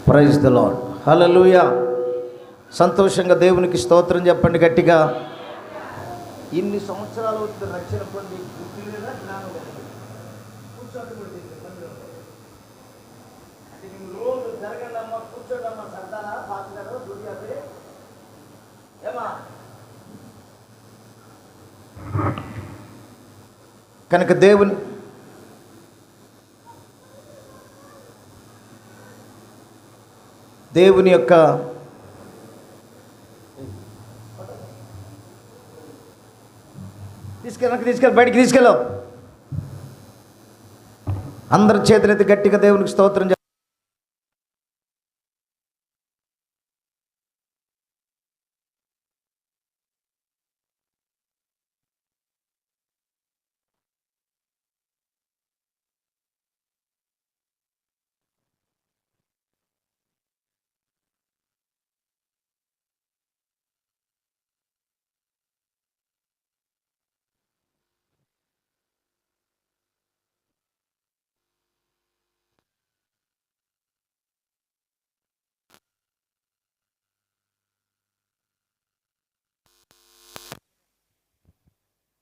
Praise the lord. హల్లెలూయా. సంతోషంగా దేవునికి స్తోత్రం చెప్పండి గట్టిగా. ఇన్ని సంవత్సరాలు వచ్చిన రక్షణ పొంది బుద్ధి లేదా జ్ఞానం లేదా రోజు జరగండమ్మా కూర్చోడమ్మా సర్దారా పాత్రలో దుర్యాదే ఏమా. కనుక దేవుని యొక్క తీసుకెళ్ళి బయటికి తీసుకెళ్ళావు. అందరి చేతులైతే గట్టిగా దేవునికి స్తోత్రం.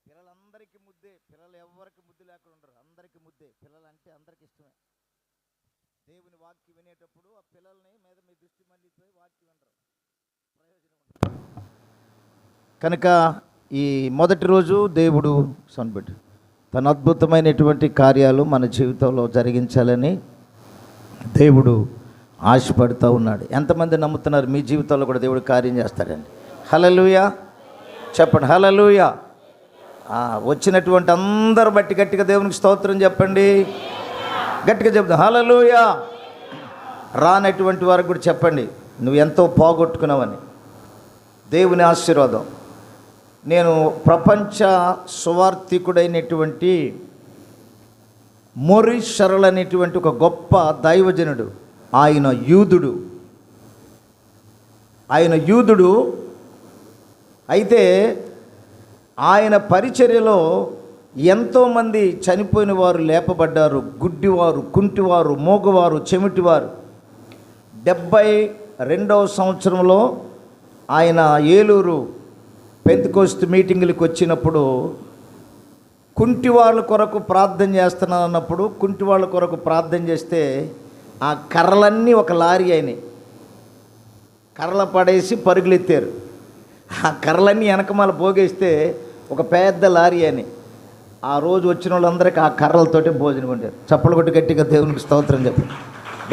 పిల్లలందరికీ ముద్దే. పిల్లలు ఎవరికి ముద్దు లేకుండా ఉండరు. అందరికీ ముద్దే. పిల్లలు అంటే అందరికి ఇష్టమే. దేవుని వాక్యం వినేటప్పుడు ఆ పిల్లల్ని మీద మీ దృష్టి మళ్ళీపోయి వాక్యం వినరు, ప్రయోజనం ఉంటుంది. కనుక ఈ మొదటి రోజు దేవుడు సొనబెట్టు తన అద్భుతమైనటువంటి కార్యాలు మన జీవితంలో జరిగించాలని దేవుడు ఆశపడుతూ ఉన్నాడు. ఎంతమంది నమ్ముతున్నారు మీ జీవితంలో కూడా దేవుడు కార్యం చేస్తాడండి? హల్లెలూయా చెప్పండి. హల్లెలూయా. వచ్చినటువంటి అందరు బట్టి గట్టిగా దేవునికి స్తోత్రం చెప్పండి. గట్టిగా చెప్తాం హల్లెలూయా. రానటువంటి వారికి కూడా చెప్పండి నువ్వు ఎంతో పోగొట్టుకున్నావని. దేవుని ఆశీర్వాదం. నేను ప్రపంచ సువార్థికుడైనటువంటి మొరిస్ షరల్ అనేటువంటి ఒక గొప్ప దైవజనుడు. ఆయన యూదుడు అయితే ఆయన పరిచర్యలో ఎంతోమంది చనిపోయిన వారు లేపబడ్డారు. గుడ్డివారు, కుంటివారు, మోగవారు, చెమిటివారు. 72వ సంవత్సరంలో ఆయన ఏలూరు పెంతెకోస్తు మీటింగులకు వచ్చినప్పుడు కుంటి వాళ్ళ కొరకు ప్రార్థన చేస్తున్నాను అన్నప్పుడు కుంటి వాళ్ళ కొరకు ప్రార్థన చేస్తే ఆ కర్రలన్నీ ఒక లారీ అయినాయి. కర్రలు పడేసి పరుగులెత్తారు. ఆ కర్రలన్నీ వెనకమాల పోగేస్తే ఒక పెద్ద లారీ అని. ఆ రోజు వచ్చిన వాళ్ళందరికీ ఆ కర్రలతోటే భోజనం ఉంటారు. చప్పలు కొట్టి గట్టిగా దేవునికి స్తోత్రం చెప్పండి.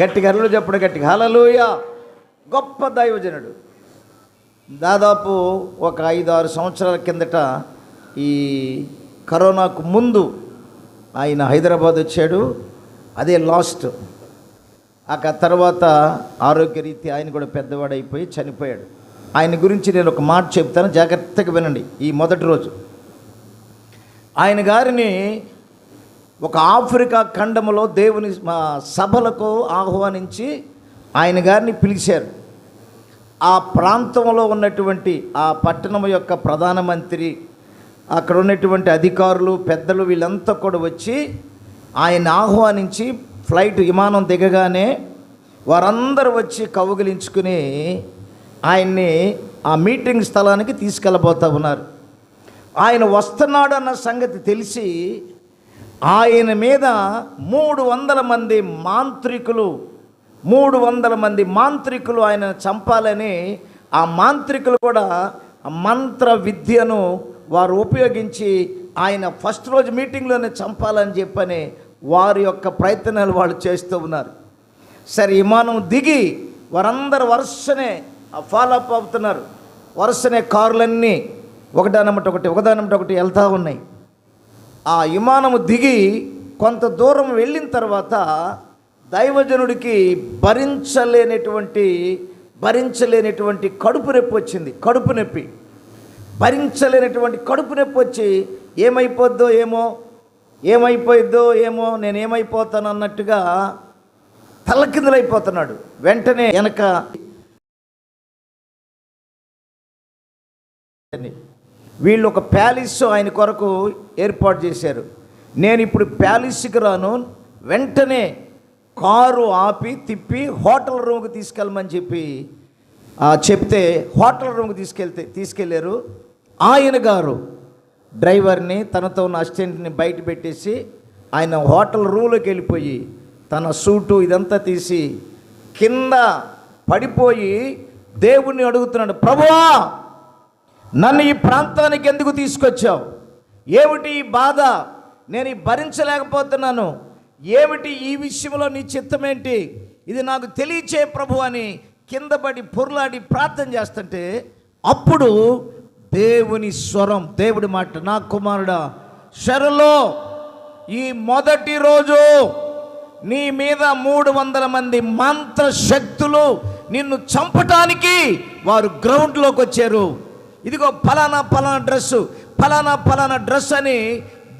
గట్టిగా అల్లు చెప్పండి గట్టిగా హల్లెలూయా. గొప్ప దైవజనుడు. దాదాపు ఒక 5-6 సంవత్సరాల కిందట ఈ కరోనాకు ముందు ఆయన హైదరాబాద్ వచ్చాడు. అదే లాస్ట్. ఆ తర్వాత ఆరోగ్యరీత్యా ఆయన కూడా పెద్దవాడైపోయి చనిపోయాడు. ఆయన గురించి నేను ఒక మాట చెప్తాను, జాగ్రత్తగా వినండి. ఈ మొదటి రోజు ఆయన గారిని ఒక ఆఫ్రికా ఖండములో దేవుని సభలకు ఆహ్వానించి ఆయన గారిని పిలిచారు. ఆ ప్రాంతంలో ఉన్నటువంటి ఆ పట్టణం యొక్క ప్రధానమంత్రి, అక్కడ ఉన్నటువంటి అధికారులు, పెద్దలు వీళ్ళంతా కూడా వచ్చి ఆయన ఆహ్వానించి ఫ్లైట్ విమానం దిగగానే వారందరూ వచ్చి కౌగిలించుకుని ఆయన్ని ఆ మీటింగ్ స్థలానికి తీసుకెళ్ళబోతూ ఉన్నారు. ఆయన వస్తున్నాడు అన్న సంగతి తెలిసి ఆయన మీద 300 మంది మాంత్రికులు ఆయన చంపాలని ఆ మాంత్రికులు కూడా మంత్ర విద్యను వారు ఉపయోగించి ఆయన ఫస్ట్ రోజు మీటింగ్లోనే చంపాలని చెప్పని వారి యొక్క ప్రయత్నాలు వాళ్ళు చేస్తూ ఉన్నారు. సరే విమానం దిగి వారందరూ వరుసనే ఫాలోఅప్ అవుతున్నారు. వరుసనే కారులన్నీ ఒకదానమ్మట ఒకటి వెళ్తూ ఉన్నాయి. ఆ విమానము దిగి కొంత దూరం వెళ్ళిన తర్వాత దైవజనుడికి భరించలేనటువంటి కడుపు నొప్పి వచ్చింది. భరించలేనటువంటి కడుపు నొప్పి వచ్చి ఏమైపోయిద్దో ఏమో నేనేమైపోతాను అన్నట్టుగా తలకిందులైపోతున్నాడు. వెంటనే వెనక వీళ్ళు ఒక ప్యాలెస్ ఆయన కొరకు ఏర్పాటు చేశారు. నేను ఇప్పుడు ప్యాలెస్కి రాను, వెంటనే కారు ఆపి తిప్పి హోటల్ రూమ్కి తీసుకెళ్ళమని చెప్తే హోటల్ రూమ్కి తీసుకెళ్ళారు. ఆయన గారు డ్రైవర్ని తనతో ఉన్న అసిస్టెంట్ని బయట పెట్టేసి ఆయన హోటల్ రూమ్లోకి వెళ్ళిపోయి తన సూటు ఇదంతా తీసి కింద పడిపోయి దేవుణ్ణి అడుగుతున్నాడు, ప్రభువా నన్ను ఈ ప్రాంతానికి ఎందుకు తీసుకొచ్చావు? ఏమిటి ఈ బాధ? నేను భరించలేకపోతున్నాను. ఏమిటి ఈ విషయంలో నీ చిత్తమేంటి? ఇది నాకు తెలియచే ప్రభు అని కింద పడి పొర్లాడి ప్రార్థన చేస్తుంటే అప్పుడు దేవుని స్వరం, దేవుడి మాట, నా కుమారుడా, శరలో ఈ మొదటి రోజు నీ మీద 300 మంది మంత్రశక్తులు నిన్ను చంపటానికి వారు గ్రౌండ్లోకి వచ్చారు. ఇదిగో ఫలానా ఫలానా డ్రెస్సు, ఫలానా ఫలానా డ్రెస్ అని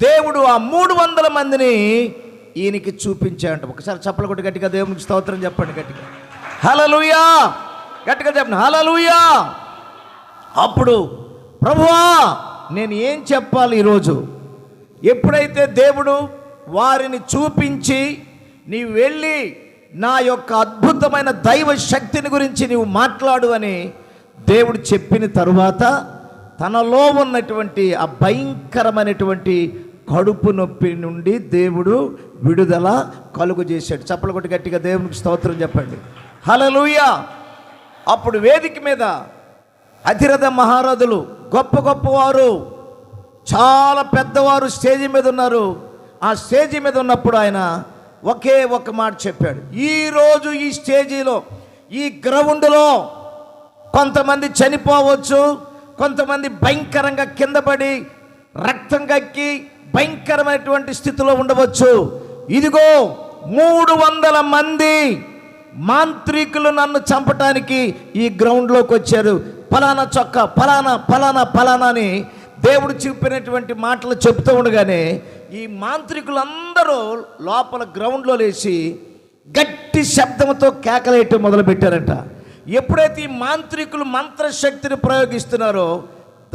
దేవుడు ఆ 300 మందిని ఈయనకి చూపించాడంట. ఒకసారి చప్పలు కొట్టి గట్టిగా దేవునికి స్తోత్రం చెప్పండి, గట్టిగా హల్లెలూయా, గట్టిగా చెప్పండి హల్లెలూయా. అప్పుడు ప్రభువా నేను ఏం చెప్పాలి ఈరోజు? ఎప్పుడైతే దేవుడు వారిని చూపించి నీవు వెళ్ళి నా యొక్క అద్భుతమైన దైవ శక్తిని గురించి నీవు మాట్లాడు అని దేవుడు చెప్పిన తరువాత తనలో ఉన్నటువంటి ఆ భయంకరమైనటువంటి కడుపు నొప్పి నుండి దేవుడు విడుదల కలుగు చేశాడు. చప్పలు కొట్టి గట్టిగా దేవునికి స్తోత్రం చెప్పండి హల్లెలూయా. అప్పుడు వేదిక మీద అధిరథ మహారథులు, గొప్ప గొప్పవారు, చాలా పెద్దవారు స్టేజి మీద ఉన్నారు. ఆ స్టేజి మీద ఉన్నప్పుడు ఆయన ఒకే ఒక మాట చెప్పాడు, ఈరోజు ఈ స్టేజీలో ఈ గ్రౌండ్లో కొంతమంది చనిపోవచ్చు, కొంతమంది భయంకరంగా కింద పడి రక్తం కక్కి భయంకరమైనటువంటి స్థితిలో ఉండవచ్చు. ఇదిగో 300 మంది మాంత్రికులు నన్ను చంపటానికి ఈ గ్రౌండ్లోకి వచ్చారు. ఫలానా చొక్కా, ఫలానా ఫలానా ఫలానా అని దేవుడు చెప్పినటువంటి మాటలు చెప్తూ ఉండగానే ఈ మాంత్రికులందరూ లోపల గ్రౌండ్లో లేచి గట్టి శబ్దంతో కేకలేయటం మొదలుపెట్టారంట. ఎప్పుడైతే ఈ మాంత్రికులు మంత్రశక్తిని ప్రయోగిస్తున్నారో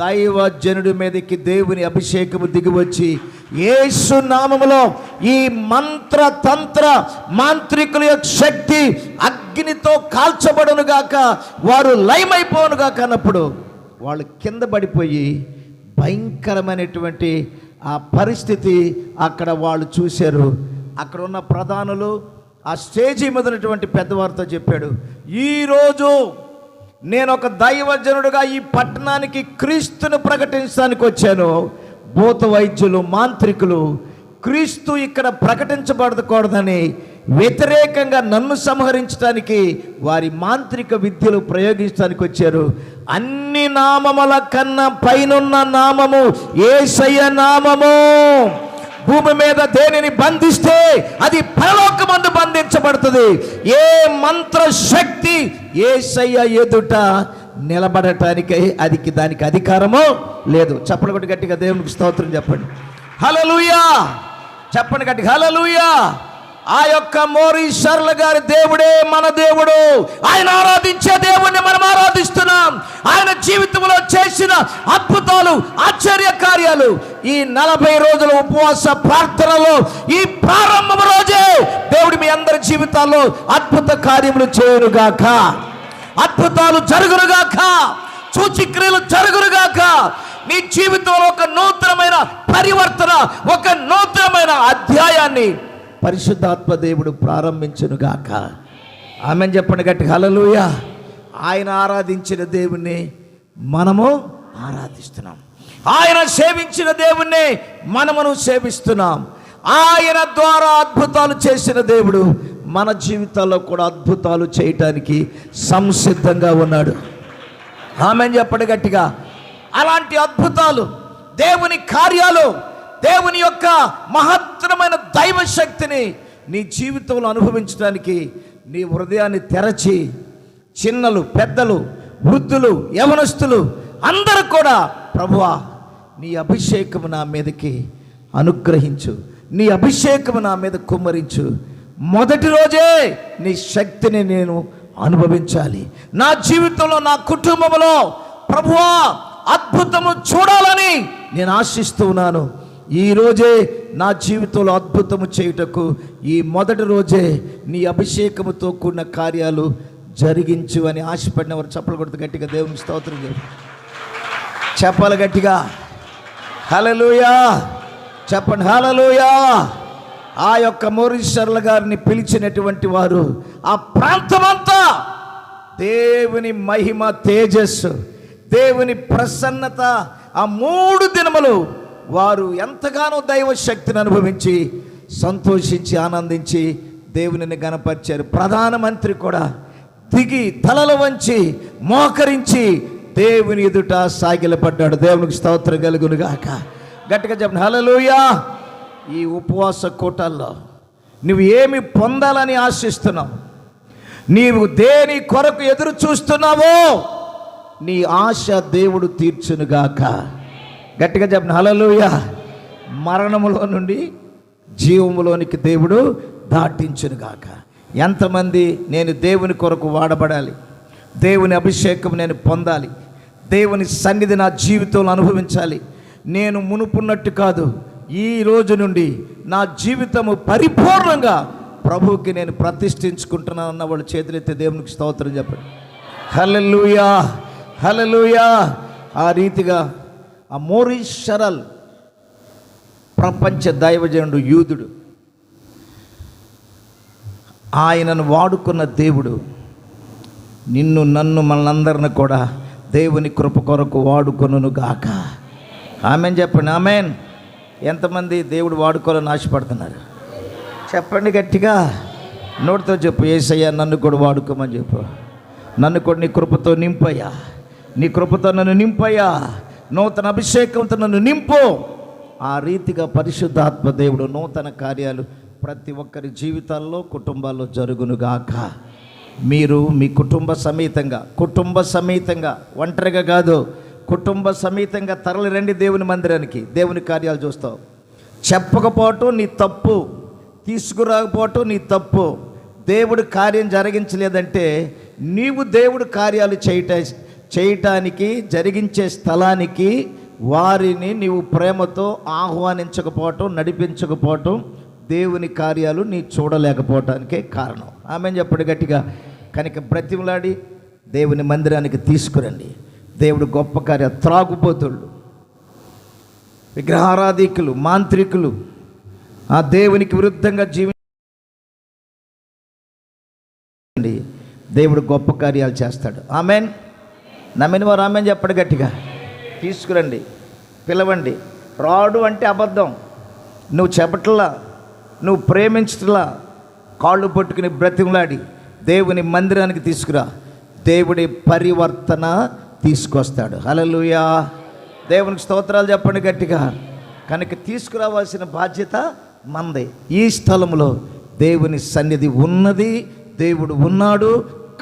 దైవజనుడి మీదకి దేవుని అభిషేకము దిగివచ్చి యేసు నామములో ఈ మంత్ర తంత్ర మాంత్రికుల యొక్క శక్తి అగ్నితో కాల్చబడునుగాక, వారు లయమైపోనుగాక అన్నప్పుడు వాళ్ళు కింద పడిపోయి భయంకరమైనటువంటి ఆ పరిస్థితి అక్కడ వాళ్ళు చూశారు. అక్కడ ఉన్న ప్రధానులు ఆ స్టేజీ మీద ఉన్నటువంటి పెద్దవారితో చెప్పాడు, ఈరోజు నేను ఒక దైవజనుడుగా ఈ పట్టణానికి క్రీస్తును ప్రకటించడానికి వచ్చాను. భూత వైద్యులు, మాంత్రికులు క్రీస్తు ఇక్కడ ప్రకటించబడకూడదని వ్యతిరేకంగా నన్ను సంహరించడానికి వారి మాంత్రిక విద్యలు ప్రయోగించడానికి వచ్చారు. అన్ని నామముల కన్నా పైనున్న నామము యేసయ్య నామము. భూమి మీద దేనిని బంధిస్తే అది పరలోకమందు బంధించబడుతుంది. ఏ మంత్ర శక్తి యేసయ్య ఎదుట నిలబడటానికి దానికి అధికారము లేదు. చెప్పండి కొట్టి గట్టిగా దేవునికి స్తోత్రం చెప్పండి హల్లెలూయా. చెప్పండి గట్టిగా హల్లెలూయా. ఆ యొక్క మోరీ షర్ల గారి దేవుడే మన దేవుడు. ఆయన ఆరాధించే దేవుడిని మనం ఆరాధిస్తున్నాం. ఆయన జీవితంలో చేసిన అద్భుతాలు, ఆశ్చర్య కార్యాలు ఈ 40 రోజుల ఉపవాస ప్రార్థనలో ఈ ప్రారంభం రోజే దేవుడు మీ అందరి జీవితాల్లో అద్భుత కార్యములు చేయునుగాక, అద్భుతాలు జరుగునుగాక, సూచక్రియలు జరుగునుగాక. నీ జీవితంలో ఒక నూతనమైన పరివర్తన, ఒక నూతనమైన అధ్యాయాన్ని పరిశుద్ధాత్మ దేవుడు ప్రారంభించునుగాక. ఆమేన్ చెప్పండి గట్టి హల్లెలూయా. ఆయన ఆరాధించిన దేవుణ్ణి మనము ఆరాధిస్తున్నాం. ఆయన సేవించిన దేవుణ్ణి మనమును సేవిస్తున్నాం. ఆయన ద్వారా అద్భుతాలు చేసిన దేవుడు మన జీవితాల్లో కూడా అద్భుతాలు చేయటానికి సంసిద్ధంగా ఉన్నాడు. ఆమేన్ చెప్పండి గట్టిగా. అలాంటి అద్భుతాలు, దేవుని కార్యాలు, దేవుని యొక్క మహత్తరమైన దైవ శక్తిని నీ జీవితంలో అనుభవించడానికి నీ హృదయాన్ని తెరచి చిన్నలు, పెద్దలు, వృద్ధులు, యవనస్తులు అందరూ కూడా ప్రభువా నీ అభిషేకము నా మీదకి అనుగ్రహించు, నీ అభిషేకము నా మీద కుమ్మరించు. మొదటి రోజే నీ శక్తిని నేను అనుభవించాలి. నా జీవితంలో, నా కుటుంబంలో ప్రభువా అద్భుతము చూడాలని నేను ఆశిస్తూ ఉన్నాను. ఈరోజే నా జీవితంలో అద్భుతము చేయుటకు ఈ మొదటి రోజే నీ అభిషేకముతో కూడిన కార్యాలు జరిగించు అని ఆశపడిన వారు చప్పలు కొడుతూ గట్టిగా దేవునికి స్తోత్రం చేయండి. చెప్పాలి గట్టిగా హల్లెలూయా చెప్పండి హల్లెలూయా. ఆ యొక్క మోరిస్ షర్ల గారిని పిలిచినటువంటి వారు ఆ ప్రాంతమంతా దేవుని మహిమ తేజస్సు, దేవుని ప్రసన్నత, ఆ 3 దినములు వారు ఎంతగానో దైవ శక్తిని అనుభవించి సంతోషించి ఆనందించి దేవునిని గణపరిచారు. ప్రధానమంత్రి కూడా దిగి తలలు వంచి మోకరించి దేవుని ఎదుట సాగిలపడ్డాడు. దేవునికి స్తోత్రం కలుగును గాక. గట్టిగా చెప్పండి హల్లెలూయా. ఈ ఉపవాస కూటాల్లో నువ్వు ఏమి పొందాలని ఆశిస్తున్నావు, నీవు దేని కొరకు ఎదురు చూస్తున్నావో నీ ఆశ దేవుడు తీర్చునుగాక. గట్టిగా చెప్పండి హల్లెలూయా. మరణములో నుండి జీవములోనికి దేవుడు దాటించునుగాక. ఎంతమంది నేను దేవుని కొరకు వాడబడాలి, దేవుని అభిషేకం నేను పొందాలి, దేవుని సన్నిధి నా జీవితంలో అనుభవించాలి, నేను మునుపున్నట్టు కాదు, ఈ రోజు నుండి నా జీవితము పరిపూర్ణంగా ప్రభువుకి నేను ప్రతిష్ఠించుకుంటున్నాను అన్న వాళ్ళు చేతులెత్తి దేవునికి స్తోత్రం చెప్పండి హల్లెలూయా హల్లెలూయా. ఆ రీతిగా ఆ మోరిస్ షరల్ ప్రపంచ దైవజనుడు, యూదుడు, ఆయనను వాడుకున్న దేవుడు నిన్ను నన్ను మనందరిని కూడా దేవుని కృప కొరకు వాడుకొనును గాక. ఆమెన్ చెప్పండి ఆమెన్. ఎంతమంది దేవుడు వాడుకోవాలని ఆశపడుతున్నారు చెప్పండి గట్టిగా, నోటితో చెప్పు. యేసయ్యా నన్ను కూడా వాడుకోమని చెప్పు. నన్ను కూడా నీ కృపతో నింపయ్యా, నీ కృపతో నన్ను నింపయ్యా, నూతన అభిషేకంతో నన్ను నింపు. ఆ రీతిగా పరిశుద్ధాత్మ దేవుడు నూతన కార్యాలు ప్రతి ఒక్కరి జీవితాల్లో కుటుంబాల్లో జరుగునుగాక. మీరు మీ కుటుంబ సమేతంగా ఒంటరిగా కాదు, కుటుంబ సమేతంగా తరలి రండి దేవుని మందిరానికి. దేవుని కార్యాలు చూస్తావు. చెప్పకపోవటం నీ తప్పు, తీసుకురాకపోవటం నీ తప్పు. దేవుడు కార్యం జరిగించలేదంటే నీవు దేవుడు కార్యాలు చేయటానికి జరిగించే స్థలానికి వారిని నీవు ప్రేమతో ఆహ్వానించకపోవటం, నడిపించకపోవటం దేవుని కార్యాలు నీ చూడలేకపోవటానికే కారణం. ఆమెను చెప్పండి గట్టిగా. కనుక బ్రతిమలాడి దేవుని మందిరానికి తీసుకురండి. దేవుడు గొప్ప కార్యాలు, త్రాగుబోతుళ్ళు, విగ్రహారాధికులు, మాంత్రికులు, ఆ దేవునికి విరుద్ధంగా జీవించండి, దేవుడు గొప్ప కార్యాలు చేస్తాడు. ఆమెన్. నమ్మిన వారు ఆమెన్ చెప్పండి గట్టిగా. తీసుకురండి, పిలవండి. రాడు అంటే అబద్ధం. నువ్వు చెప్పట్లా, నువ్వు ప్రేమించట్లా, కాళ్ళు పట్టుకుని బ్రతిమలాడి దేవుని మందిరానికి తీసుకురా. దేవుడి పరివర్తన తీసుకొస్తాడు. హల్లెలూయా. దేవునికి స్తోత్రాలు చెప్పండి గట్టిగా. కనుక తీసుకురావాల్సిన బాధ్యత మనది. ఈ స్థలంలో దేవుని సన్నిధి ఉన్నది, దేవుడు ఉన్నాడు,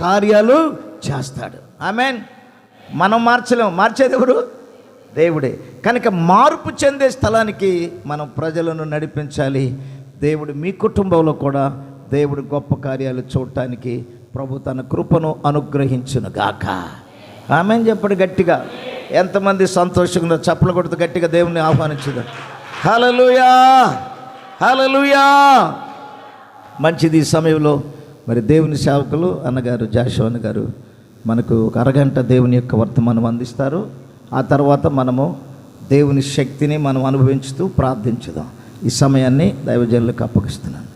కార్యాలు చేస్తాడు. ఆమెన్. మనం మార్చలేము, మార్చేది ఎవరు? దేవుడే. కనుక మార్పు చెందే స్థలానికి మనం ప్రజలను నడిపించాలి. దేవుడు మీ కుటుంబంలో కూడా దేవుడు గొప్ప కార్యాలు చూడటానికి ప్రభు తన కృపను అనుగ్రహించును గాక. ఆమెన్ చెప్పండి గట్టిగా. ఎంతమంది సంతోషంగా చప్పలు కొడుతూ గట్టిగా దేవుని ఆహ్వానించుదాం. హల్లెలూయా హల్లెలూయా. మంచిది. ఈ సమయంలో మరి దేవుని సేవకులు అన్నగారు జాషువా గారు మనకు ఒక అరగంట దేవుని యొక్క వర్తమానం అందిస్తారు. ఆ తర్వాత మనము దేవుని శక్తిని మనం అనుభవించుతూ ప్రార్థించుదాం. ఈ సమయాన్ని దైవజనులకు అప్పగిస్తున్నాను.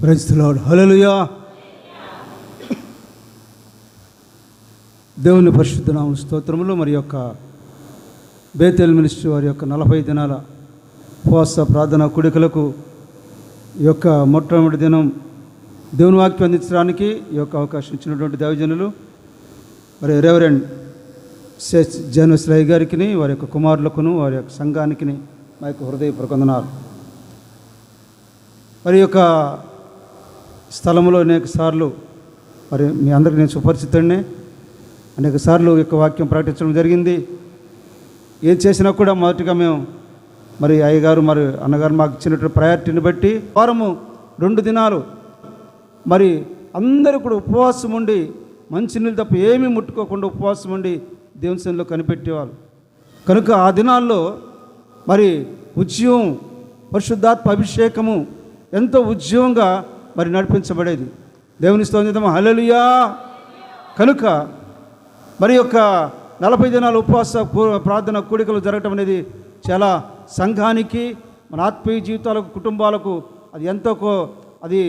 Praise the Lord. హల్లెలూయా. దేవుని పరిశుద్ధ నామ స్తోత్రములు. మరి యొక్క బేతేల్ మినిస్ట్రీ వారి యొక్క 40 దినాల ఉపవాస ప్రార్థన కూడికలకు ఈ యొక్క మొట్టమొదటి దినం దేవుని వాక్యం అందించడానికి ఈ యొక్క అవకాశం ఇచ్చినటువంటి దైవజనులు మరి రెవరెండ్ శేష్ జానశ్రాయ్ గారికి, వారి యొక్క కుమారులకును, వారి యొక్క సంఘానికి మా యొక్క హృదయపూర్వక వందనాలు. మరి యొక్క స్థలంలో అనేక సార్లు మరి మీ అందరికీ నేను సుపరిచితుడినే. అనేక సార్లు ఈ యొక్క వాక్యం ప్రకటించడం జరిగింది. ఏం చేసినా కూడా మొదటిగా మేము మరి అయ్యగారు మరి అన్నగారు మాకు ఇచ్చినటువంటి ప్రయారిటీని బట్టి వారము 2 దినాలు మరి అందరూ కూడా ఉపవాసం ఉండి మంచినీళ్ళు తప్ప ఏమీ ముట్టుకోకుండా ఉపవాసం ఉండి దేవుని సన్నిధిలో కనిపెట్టేవారు. కనుక ఆ దినాల్లో మరి ఉద్యమం, పరిశుద్ధాత్మ అభిషేకము ఎంతో ఉద్యమంగా మరి నడిపించబడేది. దేవుని స్తోత్రం, హల్లెలూయా. కనుక మరి యొక్క 40 దినాలు ఉపవాస ప్రార్థన కూడికలు జరగటం అనేది చాలా సంఘానికి, మన ఆత్మీయ జీవితాలకు, కుటుంబాలకు అది ఎంతో అది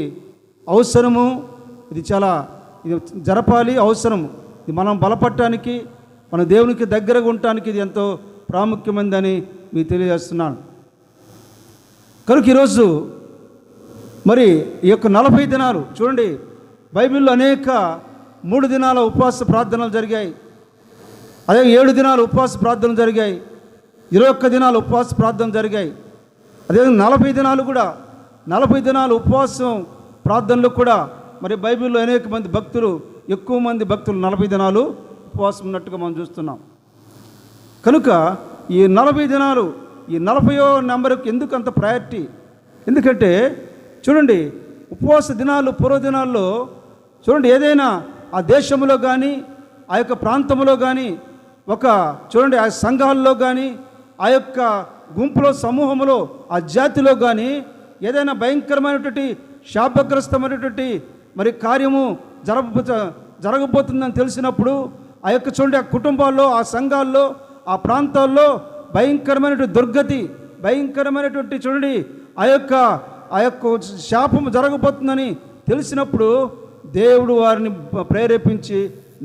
అవసరము. ఇది చాలా ఇది జరపాలి, అవసరం. ఇది మనం బలపడటానికి, మన దేవునికి దగ్గరగా ఉండటానికి ఇది ఎంతో ప్రాముఖ్యమైనదని మీకు తెలియజేస్తున్నాను. కనుక ఈరోజు మరి ఈ యొక్క 40 దినాలు చూడండి, బైబిల్లో అనేక 3 దినాల ఉపవాస ప్రార్థనలు జరిగాయి, అదే 7 దినాలు ఉపవాస ప్రార్థనలు జరిగాయి, 21 దినాలు ఉపవాస ప్రార్థనలు జరిగాయి. అదేవిధంగా 40 దినాలు కూడా, 40 దినాలు ఉపవాసం ప్రార్థనలు కూడా మరి బైబిల్లో అనేక మంది భక్తులు, ఎక్కువ మంది భక్తులు 40 దినాలు ఉపవాసం ఉన్నట్టుగా మనం చూస్తున్నాం. కనుక ఈ 40 దినాలు, ఈ 40వ నెంబర్కి ఎందుకు అంత ప్రయారిటీ? ఎందుకంటే చూడండి, ఉపవాస దినాలు పూర్వదినాల్లో చూడండి, ఏదైనా ఆ దేశంలో కానీ, ఆ యొక్క ప్రాంతంలో కానీ, ఒక చూడండి ఆ సంఘాల్లో కానీ, ఆ యొక్క గుంపులో, సమూహంలో, ఆ జాతిలో కానీ ఏదైనా భయంకరమైనటువంటి శాపగ్రస్తమైనటువంటి మరి కార్యము జరగబోతుందని తెలిసినప్పుడు ఆ యొక్క చూడండి, ఆ కుటుంబాల్లో, ఆ సంఘాల్లో, ఆ ప్రాంతాల్లో భయంకరమైనటువంటి దుర్గతి, భయంకరమైనటువంటి చూడండి ఆ యొక్క శాపము జరగబోతుందని తెలిసినప్పుడు దేవుడు వారిని ప్రేరేపించి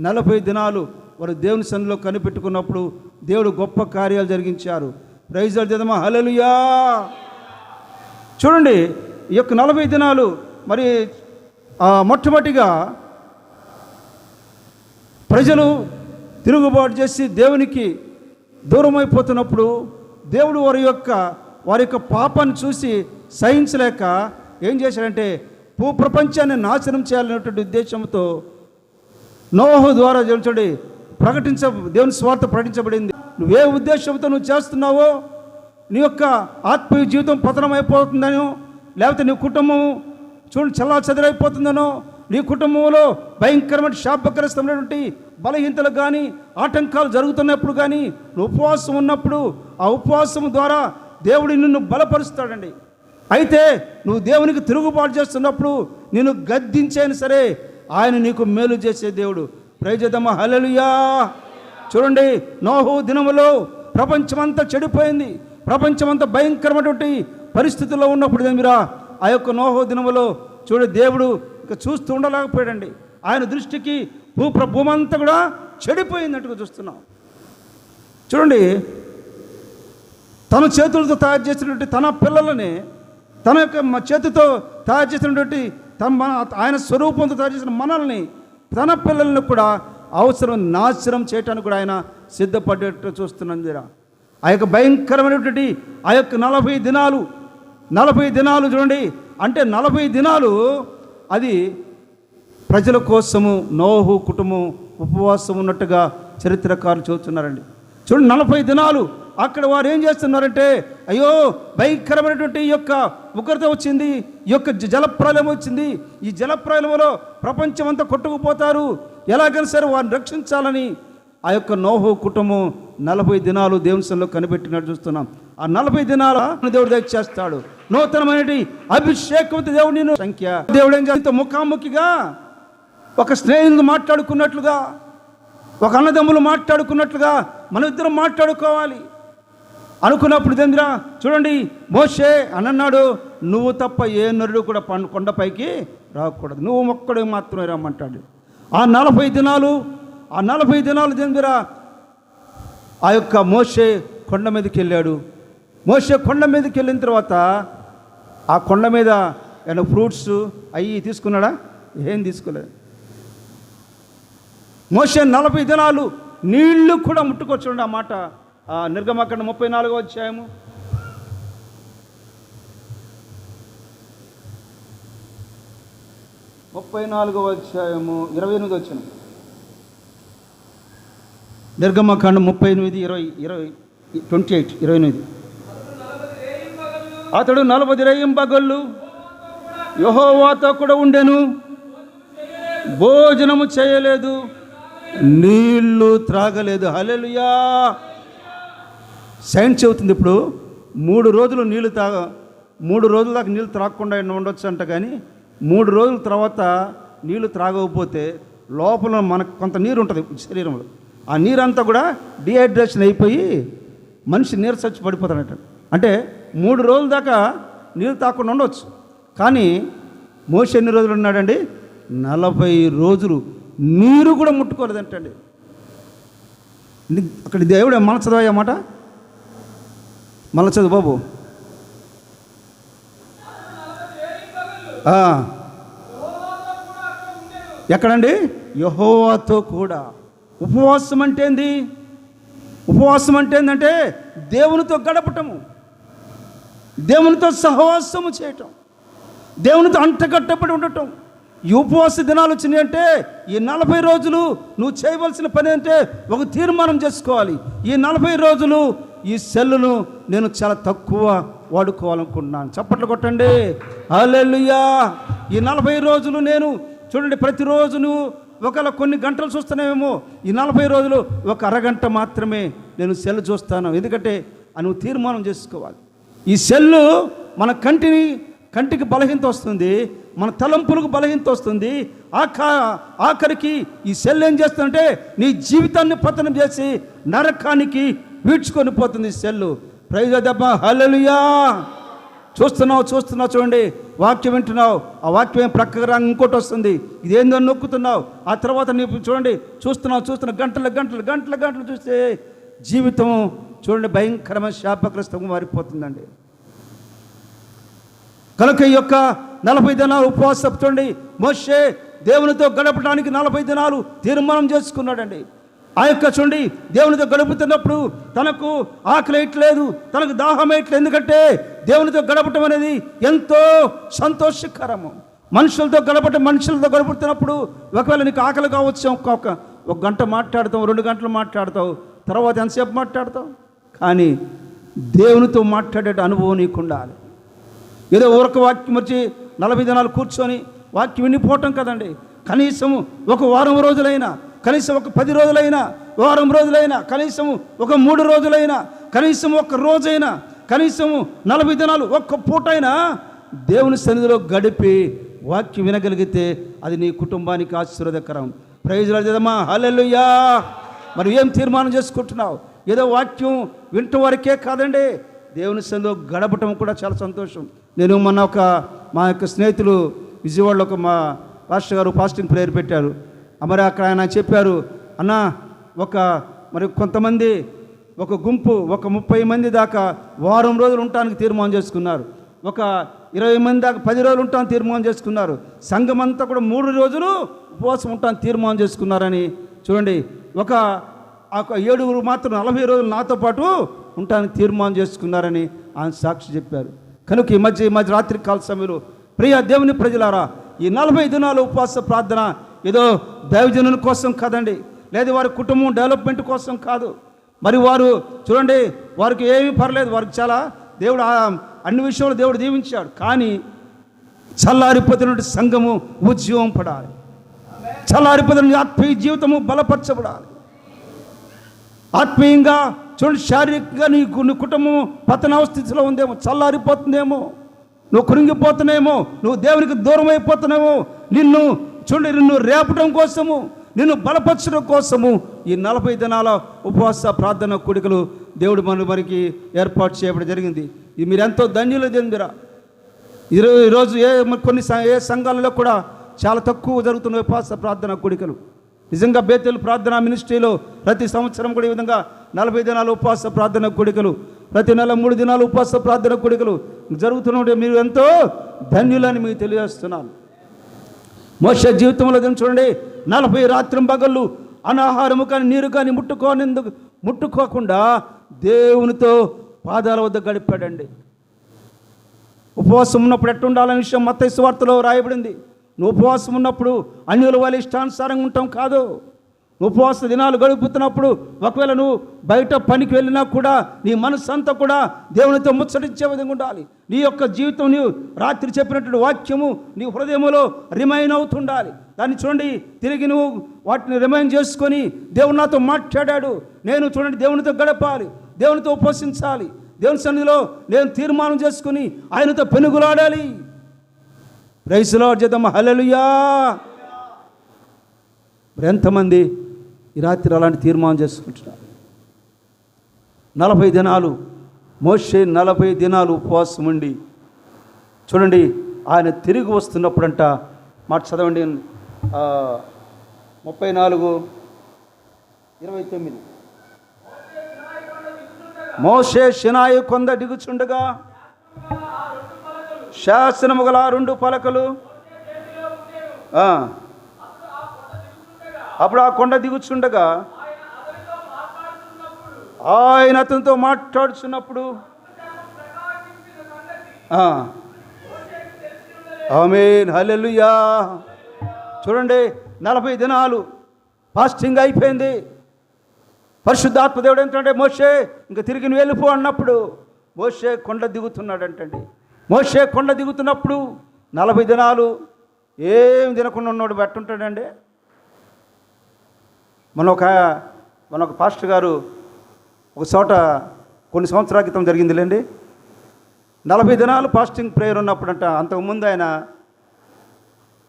40 దినాలు వారు దేవుని సన్నిధిలో కనిపెట్టుకున్నప్పుడు దేవుడు గొప్ప కార్యాలు జరిగించారు. ప్రైజ్ చేద్దామా, హల్లెలూయా. చూడండి, ఈ యొక్క 40 దినాలు మరి మొట్టమొదటిగా ప్రజలు తిరుగుబాటు చేసి దేవునికి దూరం అయిపోతున్నప్పుడు దేవుడు వారి యొక్క పాపాన్ని చూసి సహించలేక ఏం చేశాడంటే భూప్రపంచాన్ని నాశనం చేయాలనేటువంటి ఉద్దేశంతో నోహు ద్వారా చూడండి దేవుని స్వార్థ ప్రకటించబడింది. నువ్వే ఉద్దేశంతో నువ్వు చేస్తున్నావో, నీ యొక్క ఆత్మీయ జీవితం పతనం అయిపోతుందనో, లేకపోతే నీ కుటుంబం చూడండి చల్లా చెదరైపోతుందనో, నీ కుటుంబంలో భయంకరమైన శాపగ్రస్తమైనటువంటి బలహీనతలు కానీ, ఆటంకాలు జరుగుతున్నప్పుడు కానీ, నువ్వు ఉపవాసం ఉన్నప్పుడు ఆ ఉపవాసం ద్వారా దేవుడు నిన్ను బలపరుస్తాడండి. అయితే నువ్వు దేవునికి తిరుగుబాటు చేస్తున్నప్పుడు నిన్ను గద్దించైనా సరే ఆయన నీకు మేలు చేసే దేవుడు. ప్రైజ్ చేద్దామా, హల్లెలూయా. చూడండి, నోహు దినములో ప్రపంచమంతా చెడిపోయింది, ప్రపంచమంతా భయంకరమైనటువంటి పరిస్థితుల్లో ఉన్నప్పుడు మీరా ఆ యొక్క నోహు దినములో చూడండి, దేవుడు ఇక చూస్తూ ఉండలేకపోయాడండి. ఆయన దృష్టికి భూమంతా కూడా చెడిపోయిందట్టుగా చూస్తున్నాం. చూడండి, తన చేతులతో తయారు చేసినటువంటి తన పిల్లలని, తన యొక్క చేతితో తయారు చేసినటువంటి ఆయన స్వరూపంతో తయారు చేసిన మనల్ని, తన పిల్లల్ని కూడా అవసరం నాశనం చేయటానికి కూడా ఆయన సిద్ధపడేట్టు చూస్తున్నాం. ఆ యొక్క భయంకరమైనటువంటి ఆ యొక్క 40 దినాలు చూడండి, అంటే 40 దినాలు అది ప్రజల కోసము నోహు కుటుంబం ఉపవాసం ఉన్నట్టుగా చరిత్రకారులు చెబుతున్నారండి. చూడండి, 40 దినాలు అక్కడ వారు ఏం చేస్తున్నారంటే, అయ్యో భయంకరమైనటువంటి ఈ యొక్క ఉగ్రత వచ్చింది, ఈ యొక్క జలప్రలయం వచ్చింది, ఈ జలప్రలయంలో ప్రపంచం అంతా కొట్టుకుపోతారు, ఎలాగైనా సరే వారిని రక్షించాలని ఆ యొక్క నోహు కుటుంబం 40 దినాలు దేవుని సన్నిధిలో కనిపెట్టినట్టు చూస్తున్నాం. ఆ 40 దినాల దేవుడు దయచేస్తాడు నూతనమైన అభిషేకంతో దేవుడు నిన్ను సంఖ్య దేవుడు ఏం చేస్తే ముఖాముఖిగా ఒక స్నేహితులు మాట్లాడుకున్నట్లుగా, ఒక అన్నదమ్ములు మాట్లాడుకున్నట్లుగా మన ఇద్దరం మాట్లాడుకోవాలి అనుకున్నప్పుడు దేంద్రా చూడండి, మోషే అన్నాడు, నువ్వు తప్ప ఏ నరుడు కూడా కొండపైకి రాకూడదు, నువ్వు ఒక్కడే మాత్రమే రమ్మంటాడు. ఆ 40 దినాలు దేంద్రా ఆ యొక్క మోషే కొండ మీదకి వెళ్ళాడు. మోషే కొండ మీదకి వెళ్ళిన తర్వాత ఆ కొండ మీద ఏమైనా ఫ్రూట్స్ అవి తీసుకున్నాడా? ఏం తీసుకోలేదు. మోషే 40 దినాలు నీళ్లు కూడా ముట్టుకొచ్చుండి. ఆ మాట నిర్గమకాండం 34వ అధ్యాయము 28వ వచనం. నిర్గమకాండం 28 అతడు 40 రేయింబగళ్ళు యెహోవాతో కూడా ఉండెను, భోజనము చేయలేదు, నీళ్లు త్రాగలేదు. హల్లెలూయా. సైన్స్ చెబుతుంది ఇప్పుడు 3 రోజులు మూడు రోజుల దాకా నీళ్ళు త్రాగకుండా ఉండొచ్చు అంట. కానీ 3 రోజుల తర్వాత నీళ్లు త్రాగకపోతే లోపల మనకు కొంత నీరు ఉంటుంది శరీరంలో. ఆ నీరంతా కూడా డిహైడ్రేషన్ అయిపోయి మనిషి నీరసొచ్చి పడిపోతాడట. అంటే 3 రోజుల దాకా నీళ్ళు తాగకుండా ఉండవచ్చు. కానీ మోషే ఎన్ని రోజులు ఉన్నాడండి? 40 రోజులు నీరు కూడా ముట్టుకోలేదంటండి. అక్కడ దేవుడు మన చదవయ్యా మాట, మళ్ళీ చదువు బాబు. ఎక్కడండి? యెహోవాతో కూడా. ఉపవాసం అంటే ఏంది? ఉపవాసం అంటే ఏంటంటే దేవునితో గడపటము, దేవునితో సహవాసము చేయటం, దేవునితో అంటగట్టబడి ఉండటం. ఈ ఉపవాస దినాలు వచ్చినాయి అంటే ఈ 40 రోజులు నువ్వు చేయవలసిన పని అంటే ఒక తీర్మానం చేసుకోవాలి. ఈ 40 రోజులు ఈ సెల్లును నేను చాలా తక్కువ వాడుకోవాలనుకుంటున్నాను. చప్పట్లు కొట్టండి. హల్లెలూయా. ఈ 40 రోజులు నేను చూడండి, ప్రతిరోజు నువ్వు ఒకవేళ కొన్ని గంటలు చూస్తున్నావేమో, ఈ 40 రోజులు ఒక అరగంట మాత్రమే నేను సెల్ చూస్తాను. ఎందుకంటే నువ్వు తీర్మానం చేసుకోవాలి. ఈ సెల్లు మన కంటికి బలహీనత వస్తుంది, మన తలంపులకు బలహీనత వస్తుంది. ఆఖరికి ఈ సెల్ ఏం చేస్తుందంటే నీ జీవితాన్ని పతనం చేసి నరకానికి వీడ్చుకొని పోతుంది సెల్లు. ప్రైజ్ దెబ్బ. హల్లెలూయా. చూస్తున్నావు చూడండి, వాక్యం వింటున్నావు, ఆ వాక్యం ప్రక్కగా రా, ఇంకోటి వస్తుంది, ఇదేందో నొక్కుతున్నావు. ఆ తర్వాత నీకు చూడండి చూస్తున్నా గంటలు చూస్తే జీవితం చూడండి భయంకరమైన శాపగ్రస్తంగా మారిపోతుందండి. కనుక ఈ యొక్క 40 దినాలు ఉపవాసం చూడండి, మోషే దేవునితో గడపడానికి 40 దినాలు తీర్మానం చేసుకున్నాడండి. ఆ యొక్క చూడండి దేవునితో గడుపుతున్నప్పుడు తనకు ఆకలి వేయట్లేదు, తనకు దాహం వేయట్లేదు. ఎందుకంటే దేవునితో గడపటం అనేది ఎంతో సంతోషకరము. మనుషులతో గడుపుతున్నప్పుడు ఒకవేళ నీకు ఆకలి కావచ్చు, ఒక గంట మాట్లాడతావు, 2 గంటలు మాట్లాడతావు, తర్వాత ఎంతసేపు మాట్లాడతావు. కానీ దేవునితో మాట్లాడే అనుభవం నీకు ఉండాలి. ఏదో ఊరక వాక్యం వచ్చి 40 దినాలు కూర్చొని వాక్యం వినిపోవటం కదండి. కనీసం ఒక వారం రోజులైనా, కనీసం ఒక 10 రోజులైనా, వారం రోజులైనా, కనీసం ఒక 3 రోజులైనా, కనీసం ఒక రోజైనా, కనీసం 40 దినాలు ఒక్క పూటైనా దేవుని సన్నిధిలో గడిపి వాక్యం వినగలిగితే అది నీ కుటుంబానికి ఆశీర్వాదకరం. Praise lord. హల్లెలూయా. మరి ఏం తీర్మానం చేసుకుంటున్నావు? ఏదో వాక్యం వింటం వరకే కాదండి, దేవుని సన్నిధిలో గడపటం కూడా చాలా సంతోషం. నేను మొన్న మా యొక్క స్నేహితులు విజయవాడలో మా పాస్టర్ గారు ఫాస్టింగ్ ప్రేయర్ పెట్టారు. మరి అక్కడ ఆయన చెప్పారు, అన్న మరి కొంతమంది ఒక గుంపు 30 మంది దాకా వారం రోజులు ఉండటానికి తీర్మానం చేసుకున్నారు. 20 మంది దాకా 10 రోజులు ఉండటానికి తీర్మానం చేసుకున్నారు. సంఘం అంతా కూడా 3 రోజులు ఉపవాసం ఉండటానికి తీర్మానం చేసుకున్నారని చూడండి. 7 మాత్రం 40 రోజులు నాతో పాటు ఉండటానికి తీర్మానం చేసుకున్నారని ఆయన సాక్షి చెప్పారు. కనుక ఈ మధ్య రాత్రి కాల సమయంలో ప్రియ దేవుని ప్రజలారా, ఈ 40 దినాలు ఉపవాస ప్రార్థన ఏదో దైవజనుల కోసం కాదండి, లేదా వారి కుటుంబం డెవలప్మెంట్ కోసం కాదు. మరి వారు చూడండి, వారికి ఏమీ పర్లేదు, వారికి చాలా దేవుడు అన్ని విషయంలో దేవుడు దీవించాడు. కానీ చల్లారిపోతున్న సంఘము ఉద్యోగం పడాలి, చల్లారిపోతున్న ఆత్మీయ జీవితము బలపరచబడాలి. ఆత్మీయంగా చూడండి, శారీరకంగా నీ కుటుంబం పతనావస్థితిలో ఉందేమో, చల్లారిపోతుందేమో, నువ్వు కృంగిపోతున్నాయేమో, నువ్వు దేవునికి దూరం అయిపోతున్నామో. నిన్ను రేపటం కోసము, నిన్ను బలపరచడం కోసము ఈ 40 దినాల ఉపవాస ప్రార్థన కూడికలు దేవుడు మనకి ఏర్పాటు చేయడం జరిగింది. ఇది మీరు ఎంతో ధన్యులు చెందిరా. ఈరోజు ఏ సంఘాలలో కూడా చాలా తక్కువ జరుగుతున్న ఉపవాస ప్రార్థన కూడికలు. నిజంగా బేతేలు ప్రార్థనా మినిస్ట్రీలో ప్రతి సంవత్సరం కూడా ఈ విధంగా 40 దినాలు ఉపవాస ప్రార్థన కూడికలు, ప్రతి నెల 3 దినాలు ఉపవాస ప్రార్థన కూడికలు జరుగుతున్నప్పుడు మీరు ఎంతో ధన్యులని మీకు తెలియజేస్తున్నాను. మోషే జీవితంలో చూడండి, 40 రాత్రింబగళ్ళు అనాహారము కానీ నీరు కానీ ముట్టుకోకుండా దేవునితో పాదాల వద్ద గడిపాడండి. ఉపవాసం ఉన్నప్పుడు ఎట్టుండాలనే విషయం మత్తయి సువార్తలో రాయబడింది. నువ్వు ఉపవాసం ఉన్నప్పుడు అన్యుల వాళ్ళ ఇష్టానుసారంగా ఉంటాం కాదు, ఉపవాస దినాలు గడుపుతున్నప్పుడు ఒకవేళ నువ్వు బయట పనికి వెళ్ళినా కూడా నీ మనసు అంతా కూడా దేవునితో ముచ్చటించే విధంగా ఉండాలి. నీ యొక్క జీవితం నీవు రాత్రి చెప్పినటువంటి వాక్యము నీ హృదయములో రిమైన్ అవుతుండాలి. దాన్ని చూడండి, తిరిగి నువ్వు వాటిని రిమైండ్ చేసుకొని దేవుడు నాతో మాట్లాడాడు, నేను చూడండి దేవునితో గడపాలి, దేవునితో ఉపవసించాలి, దేవుని సన్నిధిలో నేను తీర్మానం చేసుకుని ఆయనతో పెనుగులాడాలి. ప్రైజ్ లార్డ్ చేద్దాం, హల్లెలూయా. మరి ఎంతమంది ఈ రాత్రి అలాంటి తీర్మానం చేసుకుంటున్నారు? 40 దినాలు మోషే 40 దినాలు ఉపవాసం ఉండి చూడండి, ఆయన తిరిగి వస్తున్నప్పుడంట మాట చదవండి, 34:29. మోషే షినాయి కొండ దిగుచుండగా శాసనము గల 2 పలకలు అప్పుడు ఆ కొండ దిగుచుండగా ఆయన అతనితో మాట్లాడుచున్నప్పుడు ఆమేన్, హల్లెలూయా. చూడండి, 40 దినాలు ఫాస్టింగ్ అయిపోయింది. పరిశుద్ధాత్మ దేవుడు ఏంటంటే మోషే ఇంకా తిరిగి నువ్వు వెళ్ళిపో అన్నప్పుడు మోషే కొండ దిగుతున్నాడంటండి. మోషే కొండ దిగుతున్నప్పుడు 40 దినాలు ఏం తినకుండా ఉన్నాడు బట్టుంటాడండి. మన ఒక పాస్టర్ గారు ఒక చోట కొన్ని సంవత్సరాల క్రితం జరిగిందిలేండి, 40 దినాలు ఫాస్టింగ్ ప్రేయర్ ఉన్నప్పుడంట. అంతకుముందు ఆయన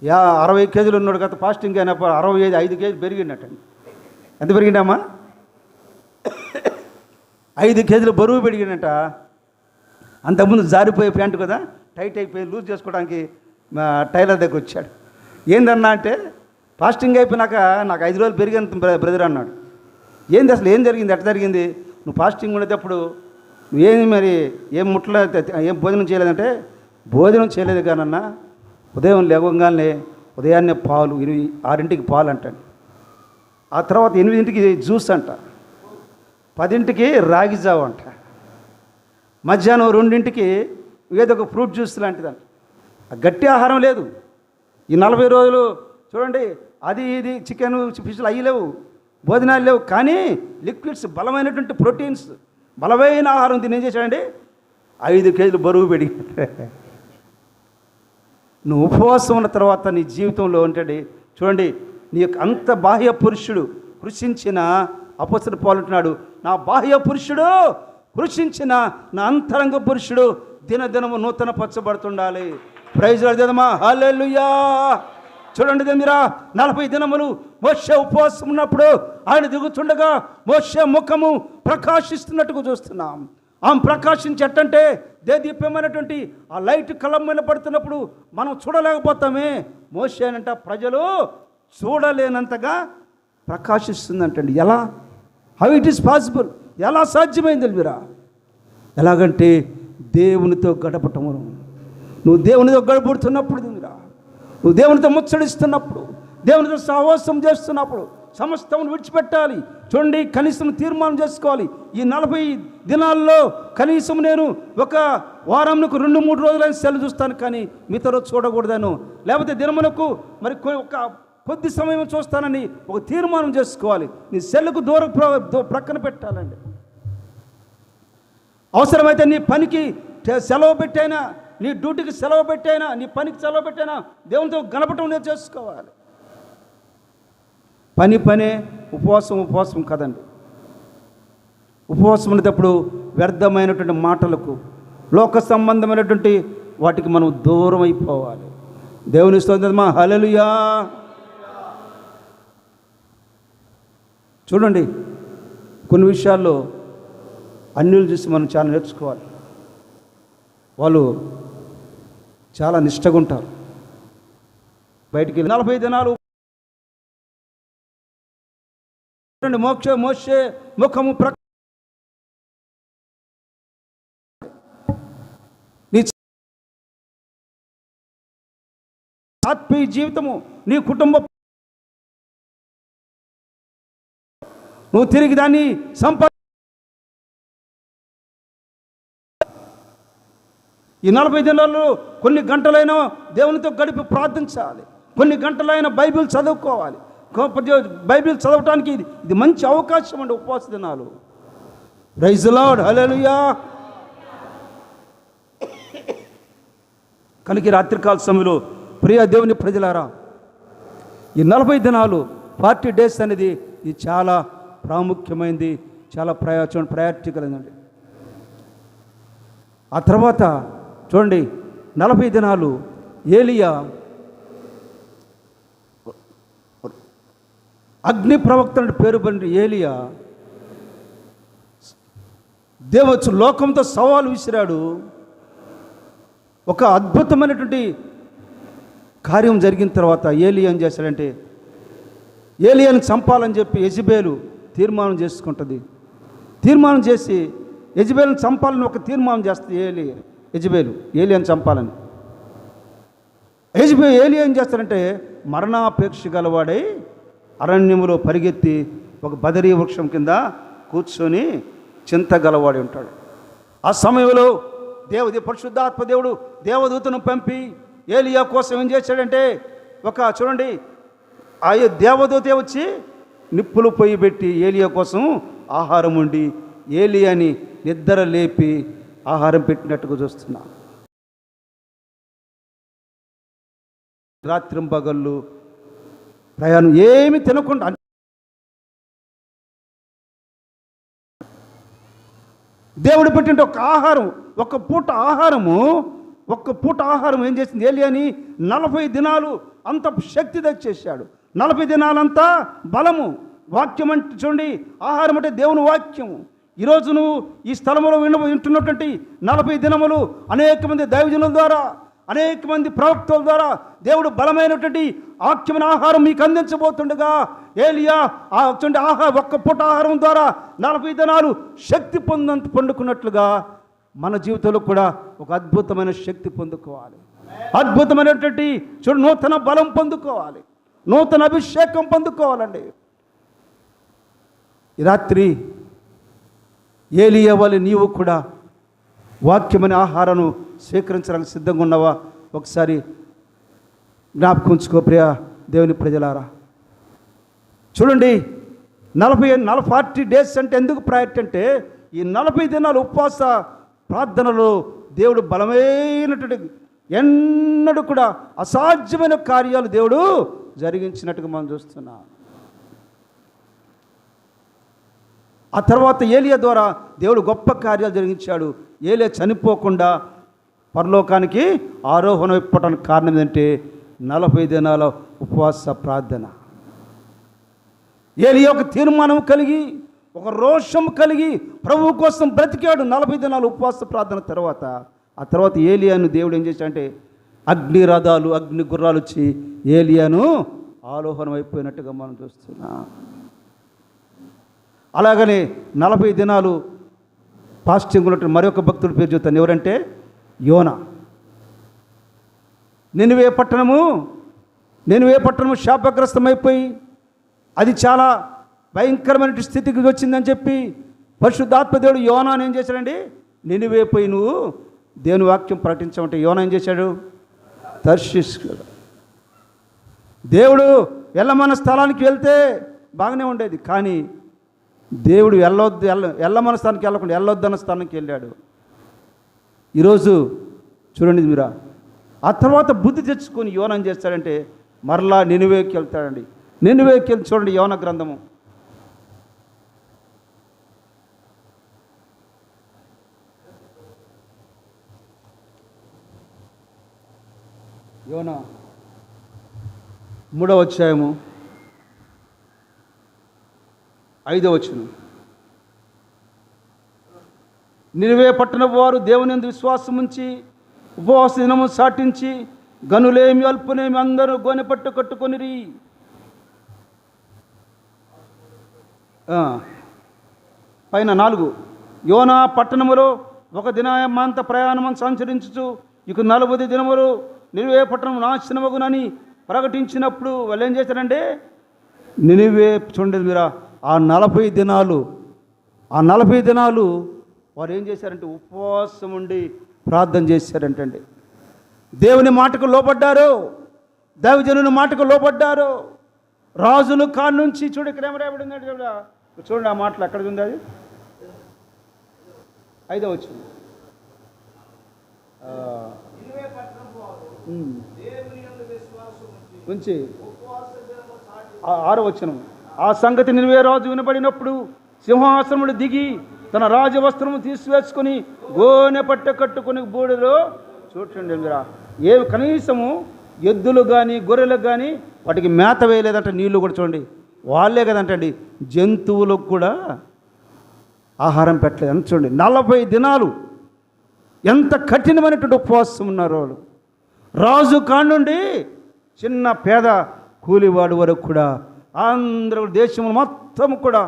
60 కేజీలు ఉన్నాడు కదా, ఫాస్టింగ్ అయినప్పుడు 65 కేజీలు పెరిగిండటండి. ఎంత పెరిగిండమ్మా? 5 కేజీలు బరువు పెరిగిండట. అంతకుముందు జారిపోయే ప్యాంటు కదా, టైట్ అయిపోయి లూజ్ చేసుకోవడానికి టైలర్ దగ్గర వచ్చాడు. ఏందన్నా అంటే, ఫాస్టింగ్ అయిపోయినాక నాకు 5 రోజులు పెరిగాను బ్రదర్ అన్నాడు. ఏంది అసలు ఏం జరిగింది, ఎట్లా జరిగింది? నువ్వు ఫాస్టింగ్ ఉండేటప్పుడు నువ్వేమి మరి ఏం ముట్ల ఏం భోజనం చేయలేదంటే, భోజనం చేయలేదు కానన్నా ఉదయం లేవగానే ఉదయాన్నే పాలు 6ంటికి పాలు అంటాడు, ఆ తర్వాత 8ంటికి జ్యూస్ అంట, 10ంటికి రాగి జావ అంట, మధ్యాహ్నం 2ంటికి ఏదో ఒక ఫ్రూట్ జ్యూస్ లాంటిదంట. గట్టి ఆహారం లేదు. ఈ 40 రోజులు చూడండి, అది ఇది చికెన్ ఫిష్లు అయ్యి లేవు, భోజనాలు లేవు, కానీ లిక్విడ్స్, బలమైనటువంటి ప్రోటీన్స్, బలమైన ఆహారం తిని ఏం చేశాడండి, 5 కేజీలు బరువు పెరిగి. నువ్వు ఉపవాసం ఉన్న తర్వాత నీ జీవితంలో ఉంటాడు చూడండి, నీ యొక్క అంత బాహ్య పురుషుడు కృషించిన అపొస్తలుడు పౌలు అంటున్నాడు, నా బాహ్య పురుషుడు కృషించిన నా అంతరంగ పురుషుడు దినదినము నూతన పరచబడుతుండాలి. ప్రైజ్ లార్డ్ చేద్దామా, హల్లెలూయా. చూడండి మీరా, 40 దినములు మోషే ఉపవాసం ఉన్నప్పుడు ఆయన దిగుతుండగా మోషే ముఖము ప్రకాశిస్తున్నట్టుగా చూస్తున్నాం. ఆమె ప్రకాశించేటంటే దేదీప్యమైనటువంటి ఆ లైట్ కళ్ళం మీద పడుతున్నప్పుడు మనం చూడలేకపోతామే. మోషే అనంట ప్రజలు చూడలేనంతగా ప్రకాశిస్తుందంటండి. ఎలా? How it is possible? ఎలా సాధ్యమైంది మీరా? ఎలాగంటే దేవునితో గడపటము. నువ్వు దేవునితో గడపడుతున్నప్పుడు మీరా, నువ్వు దేవునితో ముచ్చడిస్తున్నప్పుడు, దేవునితో సహవాసం చేస్తున్నప్పుడు సమస్తమును విడిచిపెట్టాలి. చూడండి, కనీసం తీర్మానం చేసుకోవాలి, ఈ 40 దినాల్లో కనీసం నేను ఒక వారంకు 2-3 రోజులైన సెలవు చూస్తాను, కానీ మిగతా రోజు చూడకూడదాను, లేకపోతే దినమునకు మరి ఒక కొద్ది సమయం చూస్తానని ఒక తీర్మానం చేసుకోవాలి. నీ సెల్లుకు ప్రక్కన పెట్టాలండి. అవసరమైతే నీ పనికి సెలవు పెట్టైనా, నీ డ్యూటీకి సెలవు పెట్టైనా, నీ పనికి సెలవు పెట్టైనా దేవునితో గడపటం నేను చేసుకోవాలి. పనే, ఉపవాసం కదండి. ఉపవాసం ఉండేటప్పుడు వ్యర్థమైనటువంటి మాటలకు, లోక సంబంధమైనటువంటి వాటికి మనం దూరం అయిపోవాలి. దేవుని స్తోత్రమా, హల్లెలూయా. చూడండి, కొన్ని విషయాల్లో అన్యులు చూసి మనం చాలా నేర్చుకోవాలి. వాళ్ళు చాలా నిష్టగా ఉంటారు. బయటికి 40 దినాలు మోషే ముఖము నీ ఆత్మీయ జీవితము, నీ కుటుంబం, నువ్వు తిరిగి దాన్ని ఈ 40 దినాల్లో కొన్ని గంటలైనా దేవునితో గడిపి ప్రార్థించాలి, కొన్ని గంటలైనా బైబిల్ చదువుకోవాలి, బైబిల్ చదవటానికి ఇది మంచి అవకాశం అండి, ఉపవాస దినాలు. ప్రైజ్ ది లార్డ్, హల్లెలూయా. కనుక ఈ రాత్రికాల సమయంలో ప్రియ దేవుని ప్రజలారా, ఈ 40 దినాలు 40 డేస్ అనేది ఇది చాలా ప్రాముఖ్యమైనది, చాలా ప్రయారిటీ కలిగిందండి. ఆ తర్వాత చూడండి, 40 దినాలు ఏలియా అగ్ని ప్రవక్త అంటే పేరు పడిన ఏలియా దేవచ్చు లోకంతో సవాలు విసిరాడు. ఒక అద్భుతమైనటువంటి కార్యం జరిగిన తర్వాత ఏలియా ఏం చేశాడంటే, ఏలియాని చంపాలని చెప్పి యెజబెలు తీర్మానం చేసుకుంటుంది. తీర్మానం చేసి యెజబెలుని చంపాలని ఒక తీర్మానం చేస్తుంది యెజబెలు ఏలియాని చంపాలని. ఏలియా ఏం చేస్తాడంటే మరణాపేక్ష గలవాడై అరణ్యములో పరిగెత్తి ఒక బదరీ వృక్షం కింద కూర్చొని చింత గలవాడి ఉంటాడు. ఆ సమయంలో పరిశుద్ధాత్మ దేవుడు దేవదూతను పంపి ఏలియా కోసం ఏం చేశాడంటే, చూడండి, ఆ దేవదూత వచ్చి నిప్పులు పొయ్యి పెట్టి ఏలియా కోసం ఆహారం వండి ఏలియాని నిద్ర లేపి ఆహారం పెట్టినట్టుగా చూస్తున్నా. రాత్రింపగళ్ళు ప్రయాణం ఏమి తినకుండా దేవుడు పెట్టిన ఒక పూట ఆహారం ఏం చేసింది, ఏలియాని 40 దినాలు అంత శక్తి తెచ్చేసాడు. 40 దినాలంతా బలము. వాక్యం అంటే చూడండి, ఆహారం అంటే దేవుని వాక్యము. ఈరోజు నువ్వు ఈ స్థలంలో వింటున్నటువంటి 40 దినములు అనేక మంది దైవజనుల ద్వారా, అనేక మంది ప్రవక్తల ద్వారా దేవుడు బలమైనటువంటి వాక్యమైన ఆహారం మీకు అందించబోతుండగా, ఏలియా ఒక్క పూట ఆహారం ద్వారా 40 దినాలు శక్తి పొందుకున్నట్లుగా మన జీవితంలో కూడా ఒక అద్భుతమైన శక్తి పొందుకోవాలి. అద్భుతమైనటువంటి నూతన బలం పొందుకోవాలి, నూతన అభిషేకం పొందుకోవాలండి. ఈ రాత్రి ఏలియా వలె నీవు కూడా వాక్యమైన ఆహారాన్ని స్వీకరించడానికి సిద్ధంగా ఉన్నావా? ఒకసారి జ్ఞాపకం ఉంచుకో ప్రియ దేవుని ప్రజలారా. చూడండి, 40 డేస్ అంటే ఎందుకు ప్రయారిటీ అంటే, ఈ 40 దినాలు ఉపవాస ప్రార్థనలో దేవుడు బలమైనటువంటి ఎన్నడూ కూడా అసాధ్యమైన కార్యాలు దేవుడు జరిగించినట్టుగా మనం చూస్తున్నాం. ఆ తర్వాత ఏలియా ద్వారా దేవుడు గొప్ప కార్యాలు జరిగించాడు. ఏలియా చనిపోకుండా పరలోకానికి ఆరోహణ అయిపోవడానికి కారణం ఏంటంటే 40 దినాల ఉపవాస ప్రార్థన. ఏలియా ఒక తీర్మానం కలిగి, ఒక రోషం కలిగి ప్రభువు కోసం బ్రతికాడు 40 దినాలు ఉపవాస ప్రార్థన తర్వాత. ఆ తర్వాత ఏలియాను దేవుడు ఏం చేశాడంటే అగ్ని రథాలు, అగ్ని గుర్రాలు వచ్చి ఏలియాను ఆరోహణం అయిపోయినట్టుగా మనం చూస్తున్నాం. అలాగనే 40 దినాలు ఫాస్టింగ్ ఉన్నట్టు మరొక భక్తుడి పేరు చెప్తాను. ఎవరంటే యోనా. నినివే పట్టణము శాపగ్రస్తమైపోయి అది చాలా భయంకరమైన స్థితికి వచ్చిందని చెప్పి పరిశుద్ధాత్మ దేవుడు యోనాను ఏం చేశాడండి, నినివే పోయి నువ్వు దేవుని వాక్యం ప్రకటించమంటే యోనా ఏం చేశాడు, తర్షీష్. దేవుడు వెళ్ళమన్న స్థలానికి వెళ్తే బాగానే ఉండేది, కానీ దేవుడు వెళ్ళమన్న స్థానానికి వెళ్ళకుండా వెళ్ళొద్దన్న స్థానానికి వెళ్ళాడు. ఈరోజు చూడండి మీరా, ఆ తర్వాత బుద్ధి తెచ్చుకొని యోనా ఏం చేస్తాడంటే మరలా నినివేకి వెళ్తాడండి. నినివేకి వెళ్ళి చూడండి, యోనా గ్రంథము యోనా 3వ అధ్యాయము 5వ వచనం. నినివే పట్టణపు వారు దేవుని యందు విశ్వాసం ఉంచి ఉపవాస దినము సాటించి గనులేమి అల్పునేమి అందరూ గోనెపట్టు కట్టుకొనిరి. పైన 4, యోనా పట్టణములో ఒక దినమంత ప్రయాణం సంచరించుచు ఇక 40 దినములు నినివే పట్టణం నాశనమగునని ప్రకటించినప్పుడు వాళ్ళు ఏం చేశారంటే నినివే చూడండి మీరా, ఆ 40 దినాలు వారు ఏం చేశారంటే ఉపవాసం ఉండి ప్రార్థన చేశారంటండి. దేవుని మాటకు లోబడ్డారు, దైవజనుని మాటకు లోబడ్డారు. రాజుల కాడ నుంచి చూడు, ఇక్కడ ఏం రాయబడి ఉంది చూడండి, ఆ మాటలు ఎక్కడ ఉంది, అది 5వ వచనం. నుంచి 6వ వచనం. ఆ సంగతి నినివే రాజు వినబడినప్పుడు సింహాసనముడు దిగి తన రాజవస్త్రము తీసివేసుకుని గోనె పట్ట కట్టుకుని బూడిలో చూడండి ఏమి కనీసము ఎద్దులు కానీ గొర్రెలు కానీ వాటికి మేత వేయలేదంట, నీళ్లు కూడా చూడండి, వాళ్ళే కదంటండి జంతువులకు కూడా ఆహారం పెట్టలేదు అని చూడండి. 40 దినాలు ఎంత కఠినమైనటువంటి ఉపవాసం ఉన్నారు వాళ్ళు. రాజు కానుండి చిన్న పేద కూలివాడు వరకు కూడా అందరూ దేశంలో మొత్తం కూడా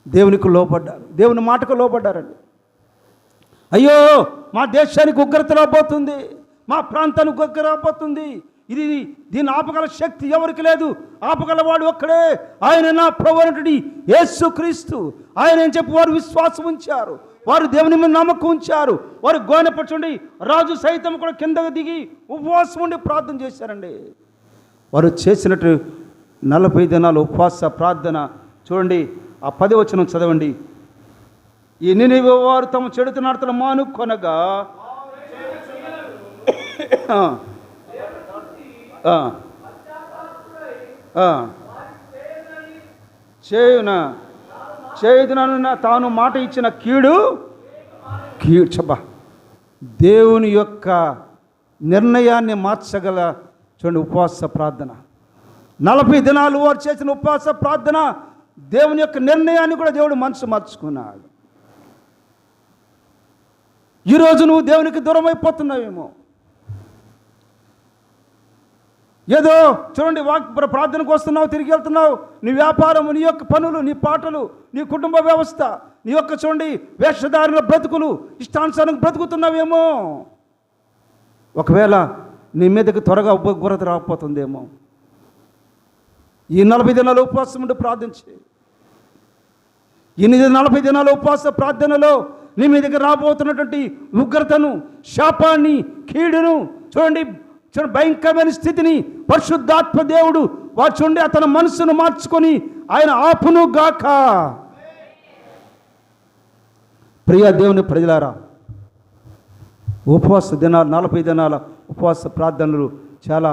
దేవునికి లోపడ్డారు, దేవుని మాటకు లోపడ్డారండి. అయ్యో మా దేశానికి ఉగ్రత రాబోతుంది, మా ప్రాంతానికి ఉగ్రత రాబోతుంది, దీన్ని ఆపగల శక్తి ఎవరికి లేదు, ఆపగలవాడు ఒక్కడే, ఆయన నా ప్రభువునటువంటి యేసుక్రీస్తు. ఆయన అని చెప్పి వారు విశ్వాసం ఉంచారు, వారు దేవుని మీద నమ్మకం ఉంచారు. వారు గోనెపరచుండి రాజు సైతం కూడా కిందకు దిగి ఉపవాసం ఉండి ప్రార్థన చేశారండి. వారు చేసినట్టు 40 దినాలు ఉపవాస ప్రార్థన చూడండి. ఆ 10వ వచనం చదవండి. ఈ నినివే వారు తమ చెడుత నడతలు మానుకొనగా చేయుదునన్న తాను మాట ఇచ్చిన కీడు దేవుని యొక్క నిర్ణయాన్ని మార్చగల చూడండి ఉపవాస ప్రార్థన. 40 దినాలు వారు చేసిన ఉపవాస ప్రార్థన దేవుని యొక్క నిర్ణయాన్ని కూడా దేవుడు మనసు మార్చుకున్నాడు. ఈరోజు నువ్వు దేవునికి దూరం అయిపోతున్నావేమో. ఏదో చూడండి ప్రార్థనకు వస్తున్నావు, తిరిగి వెళ్తున్నావు, నీ వ్యాపారం, నీ యొక్క పనులు, నీ పాటలు, నీ కుటుంబ వ్యవస్థ, నీ యొక్క చూడండి వేషధారుల బ్రతుకులు, ఇష్టానుసారం బ్రతుకుతున్నావేమో. ఒకవేళ నీ మీదకి త్వరగా ఉగ్రత రాకపోతుందేమో. ఈ 40 దినాలు ఉపవాసం ఉండి ప్రార్థించి, ఈ 40 దినాల ఉపవాస ప్రార్థనలో నీ మీదకి రాబోతున్నటువంటి ఉగ్రతను, శాపాన్ని, కీడును చూడండి భయంకరమైన స్థితిని పరిశుద్ధాత్మ దేవుడు వారు చూడండి అతని మనసును మార్చుకొని ఆయన ఆపును గాక. ప్రియ దేవుని ప్రజలారా, ఉపవాస దినాలు 40 దినాల ఉపవాస ప్రార్థనలు చాలా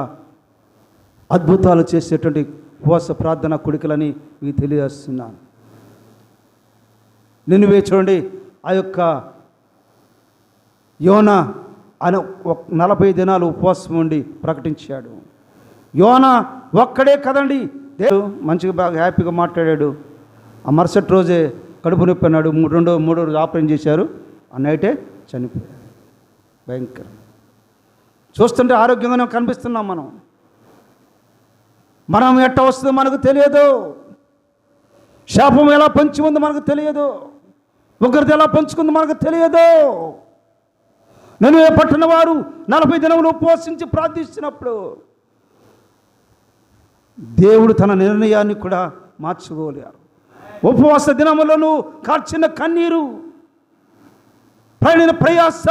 అద్భుతాలు చేసేటువంటి ఉపవాస ప్రార్థన కుడికలని మీకు తెలియజేస్తున్నాను. నినివే చూడండి ఆ యొక్క యోనా ఆయన 40 దినాలు ఉపవాసం ఉండి ప్రకటించాడు. యోనా ఒక్కడే కదండి, దేవుడు మంచిగా బాగా హ్యాపీగా మాట్లాడాడు. ఆ మరుసటి రోజే కడుపు నొప్పి అన్నాడు, మూడో రోజు ఆపరేషన్ చేశారు, ఆ నైటే చనిపోయాడు. భయంకరం. చూస్తుంటే ఆరోగ్యంగానే కనిపిస్తున్నాం మనం ఎట్ట వస్తుందో మనకు తెలియదు, శాపం ఎలా పంచి ఉందో మనకు తెలియదు, ఉగ్రత ఎలా పంచుకుందో మనకు తెలియదు. నినివే పట్టణ వారు 40 దినములు ఉపవాసించి ప్రార్థిస్తున్నప్పుడు దేవుడు తన నిర్ణయాన్ని కూడా మార్చుకోలేరు. ఉపవాస దినములను కార్చిన కన్నీరు, పడిన ప్రయాస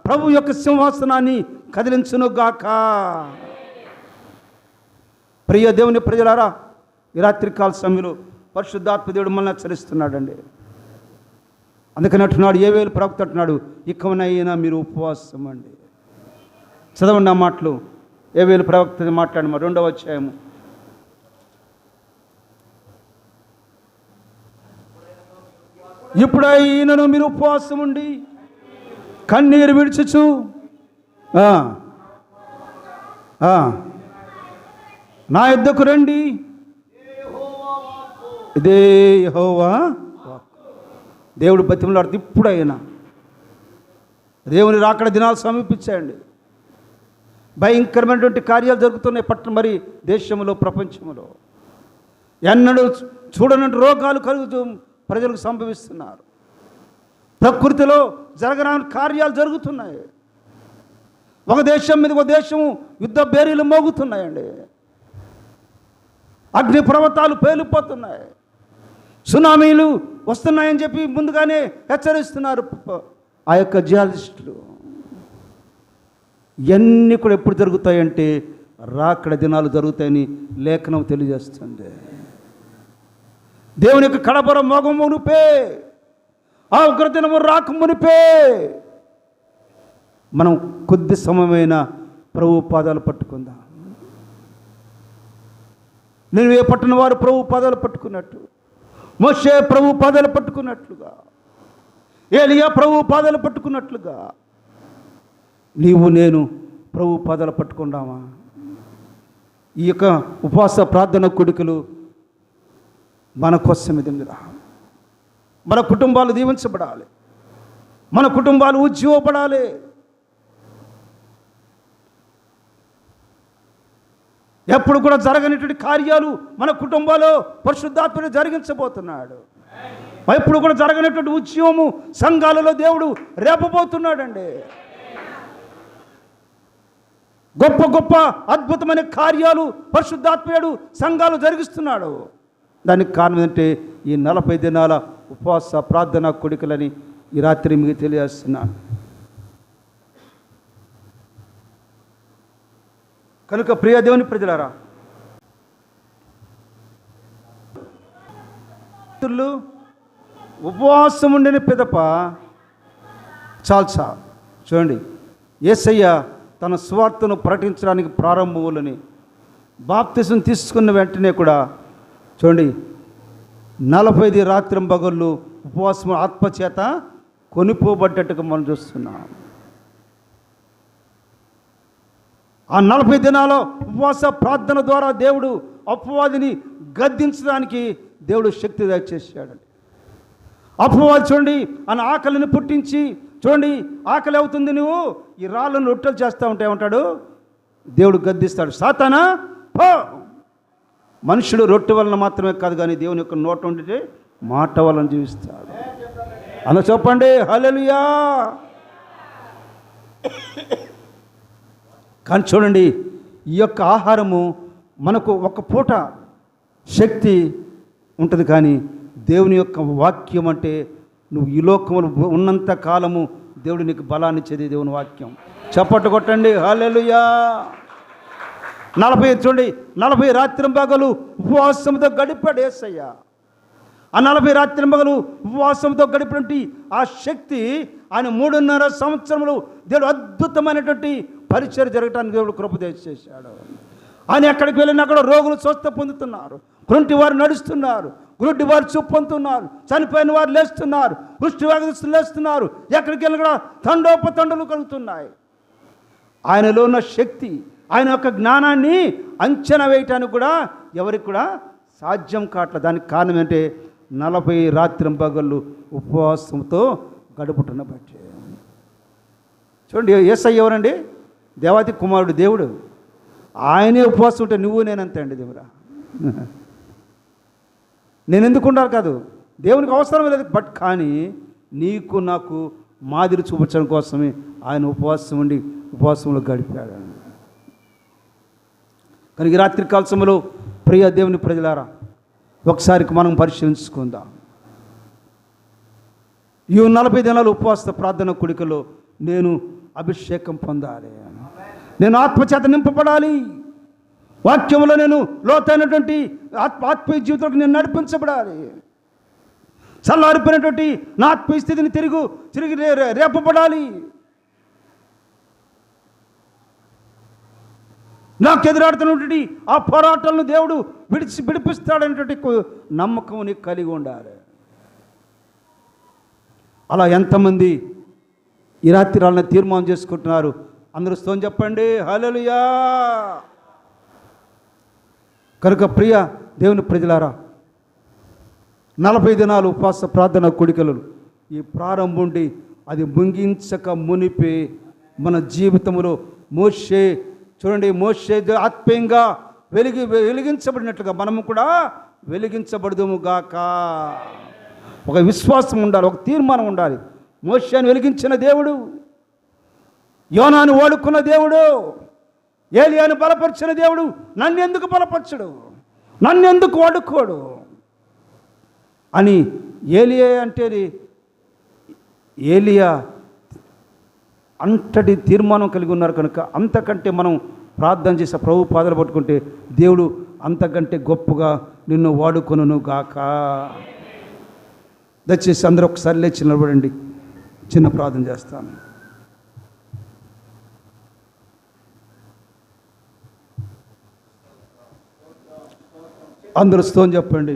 ప్రభు యొక్క సింహాసనాన్ని కదిలించునుగాక. ప్రియ దేవుని ప్రజలారా, ఈ రాత్రికాల సమయంలో పరిశుద్ధాత్మ దేవుడు మనల్ని హెచ్చరిస్తున్నాడండి. అందుకని అంటున్నాడు, యోవేలు ప్రవక్త అంటున్నాడు, ఇకనైనా మీరు ఉపవాసం అండి. చదవండి ఆ మాటలు. యోవేలు ప్రవక్త మాట్లాడమా 2వ అధ్యాయము. ఇప్పుడైనను మీరు ఉపవాసం ఉండి కన్నీరు విడిచుచు నా యొద్దకు రండి. ఇదే యెహోవా దేవుడు బతిమలాడుతూ ఇప్పుడైనా దేవుని రాకడ దినాలు సమీపించాయండి. భయంకరమైనటువంటి కార్యాలు జరుగుతున్నాయి మరి దేశంలో, ప్రపంచంలో ఎన్నడూ చూడనట్టు రోగాలు కలుగుతూ ప్రజలకు సంభవిస్తున్నారు. ప్రకృతిలో జరగరాని కార్యాలు జరుగుతున్నాయి. ఒక దేశం మీద ఒక దేశము యుద్ధ బేరీలు మోగుతున్నాయండి. అగ్ని పర్వతాలు పేలిపోతున్నాయి. సునామీలు వస్తున్నాయని చెప్పి ముందుగానే హెచ్చరిస్తున్నారు ఆ యొక్క జియాలజిస్టులు. ఇవన్నీ కూడా ఎప్పుడు జరుగుతాయంటే రాకడ దినాలు జరుగుతాయని లేఖనం తెలియజేస్తుంది. దేవుని యొక్క కడబర మోగం మునిపే, ఆ ఉగ్రదినము రాక మునిపే మనం కొద్ది సమయమైన ప్రభు పాదాలు పట్టుకుందాం. నినివే పట్టణ వారు ప్రభు పాదాలు పట్టుకున్నట్టు, మోషే ప్రభు పాదాలు పట్టుకున్నట్లుగా, ఏలియా ప్రభు పాదాలు పట్టుకున్నట్లుగా నీవు నేను ప్రభు పాదాలు పట్టుకుందామా? ఈ యొక్క ఉపవాస ప్రార్థన కూడికలు మన కోసమే దిందిరా. మన కుటుంబాలు దీవించబడాలి, మన కుటుంబాలు ఉజ్జీవపడాలి. ఎప్పుడు కూడా జరగనటువంటి కార్యాలు మన కుటుంబాల్లో పరిశుద్ధాత్మను జరిగించబోతున్నాడు. ఎప్పుడు కూడా జరగనటువంటి ఉద్యమము సంఘాలలో దేవుడు రేపబోతున్నాడండి. గొప్ప గొప్ప అద్భుతమైన కార్యాలు పరిశుద్ధాత్మయుడు సంఘాలు జరిగిస్తున్నాడు. దానికి కారణం ఏంటంటే ఈ 40 దినాల ఉపవాస ప్రార్థన కొడుకులని ఈ రాత్రి మీకు తెలియజేస్తున్నాను. కనుక ప్రియ దేవుని ప్రజలారా, ఉపవాసం ఉండిన పిదప చాలు చూడండి, యేసయ్య తన స్వార్థను ప్రకటించడానికి ప్రారంభములని బాప్తిసం తీసుకున్న వెంటనే కూడా చూడండి 40 రాత్రింబగళ్ళు ఉపవాసం ఆత్మచేత కొనిపోబడ్డట్టుగా మనం చూస్తున్నాం. ఆ 40 దినాల ఉపవాస ప్రార్థన ద్వారా దేవుడు అపవాదిని గద్దించడానికి దేవుడు శక్తి దయచేసాడండి. అపవాది చూడండి ఆయన ఆకలిని పుట్టించి, చూడండి ఆకలి అవుతుంది, నువ్వు ఈ రాళ్ళను రొట్టెలు చేస్తూ ఉంటే ఏమంటాడు? దేవుడు గద్దిస్తాడు, సాతానా పో. మనుషుడు రొట్టె వలన మాత్రమే కాదు కానీ దేవుని యొక్క నోట ఉంటే మాట వలన జీవిస్తాడు. అలా చెప్పండి హల్లెలూయా. కానీ చూడండి, ఈ యొక్క ఆహారము మనకు ఒక పూట శక్తి ఉంటుంది, కానీ దేవుని యొక్క వాక్యం అంటే నువ్వు ఈ లోకములు ఉన్నంత కాలము దేవుడు నీకు బలాన్ని ఇచ్చేది దేవుని వాక్యం. చప్పట్లు కొట్టండి హల్లెలూయా. 40 చూడండి, 40 రాత్రింబగలు ఉపవాసంతో గడిపాడు యేసయ్య. ఆ 40 రాత్రింబగలు ఉపవాసంతో గడిపినటువంటి ఆ శక్తి ఆయన 3.5 సంవత్సరములు దేవుడు అద్భుతమైనటువంటి పరిచయం జరగడానికి దేవుడు కృప చేశాడు. ఆయన ఎక్కడికి వెళ్ళినా అక్కడ రోగులు స్వస్థ పొందుతున్నారు, కుంటి వారు నడుస్తున్నారు, గుడ్డి వారు చూపు పొందుతున్నారు, చనిపోయిన వారు లేస్తున్నారు, కుష్టి వ్యాధిస్తులు లేస్తున్నారు. ఎక్కడికి వెళ్ళినా కూడా తండోపతండులు కలుగుతున్నాయి. ఆయనలో ఉన్న శక్తి, ఆయన యొక్క జ్ఞానాన్ని అంచనా వేయటానికి కూడా ఎవరికి కూడా సాధ్యం కావట్లేదు. దానికి కారణం ఏంటంటే 40 రాత్రింబగళ్ళు ఉపవాసంతో గడుపుతున్న బట్టి. చూడండి, యేసయ్య ఎవరండి? దేవాతి కుమారుడు దేవుడు. ఆయనే ఉపవాసం ఉంటే నువ్వు నేనంతే అండి దేవుడా. నేను ఎందుకు ఉండాలి కాదు, దేవునికి అవసరం లేదు, బట్ కానీ నీకు నాకు మాదిరి చూపించడం కోసమే ఆయన ఉపవాసం ఉండి ఉపవాసంలో గడిపాడు. కనుక ఈ రాత్రి కాల సమయంలో ప్రియ దేవుని ప్రజలారా, ఒకసారికి మనం పరిశీలించుకుందాం. ఈ 40 దినాలు ఉపవాస ప్రార్థన కూడికలో నేను అభిషేకం పొందాలి, నేను ఆత్మచేత నింపబడాలి, వాక్యంలో నేను లోతైనటువంటి ఆత్మీయ జీవితంలో నేను నడిపించబడాలి, చల్లారిపోయినటువంటి నా ఆత్మీయ స్థితిని తిరిగి రేపబడాలి, నాకు ఎదురాడుతున్నటువంటి ఆ పోరాటాలను దేవుడు విడిపిస్తాడనేటువంటి నమ్మకం నీకు కలిగి ఉండాలి. అలా ఎంతమంది ఈ రాత్రి వాళ్ళని తీర్మానం చేసుకుంటున్నారు? అందరూ స్తోత్రం చెప్పండి హల్లెలూయా. కనుక ప్రియ దేవుని ప్రజలారా, 40 దినాలు ఉపవాస ప్రార్థన కూడికలు ఈ ప్రారంభం ఉండి అది ముగించక మునిపే మన జీవితంలో మోషే చూడండి, మోషే ఆత్మీయంగా వెలిగించబడినట్లుగా మనము కూడా వెలిగించబడదుము గాక. ఒక విశ్వాసం ఉండాలి, ఒక తీర్మానం ఉండాలి. మోషేను వెలిగించిన దేవుడు, యోనాను వాడుకున్న దేవుడు, ఏలియాను బలపరిచిన దేవుడు నన్ను ఎందుకు బలపరచడు, నన్ను ఎందుకు వాడుకోడు అని ఏలియా అంటే ఏలియా అంతటి తీర్మానం కలిగి ఉన్నారు. కనుక అంతకంటే మనం ప్రార్థన చేసి ప్రభు పాదాలు పట్టుకుంటే దేవుడు అంతకంటే గొప్పగా నిన్ను వాడుకొనును గాక. దయచేసి అందరూ ఒకసారి లేచి నిలబడండి, చిన్న ప్రార్థన చేస్తాను. అందరూ స్తోత్రం చెప్పండి,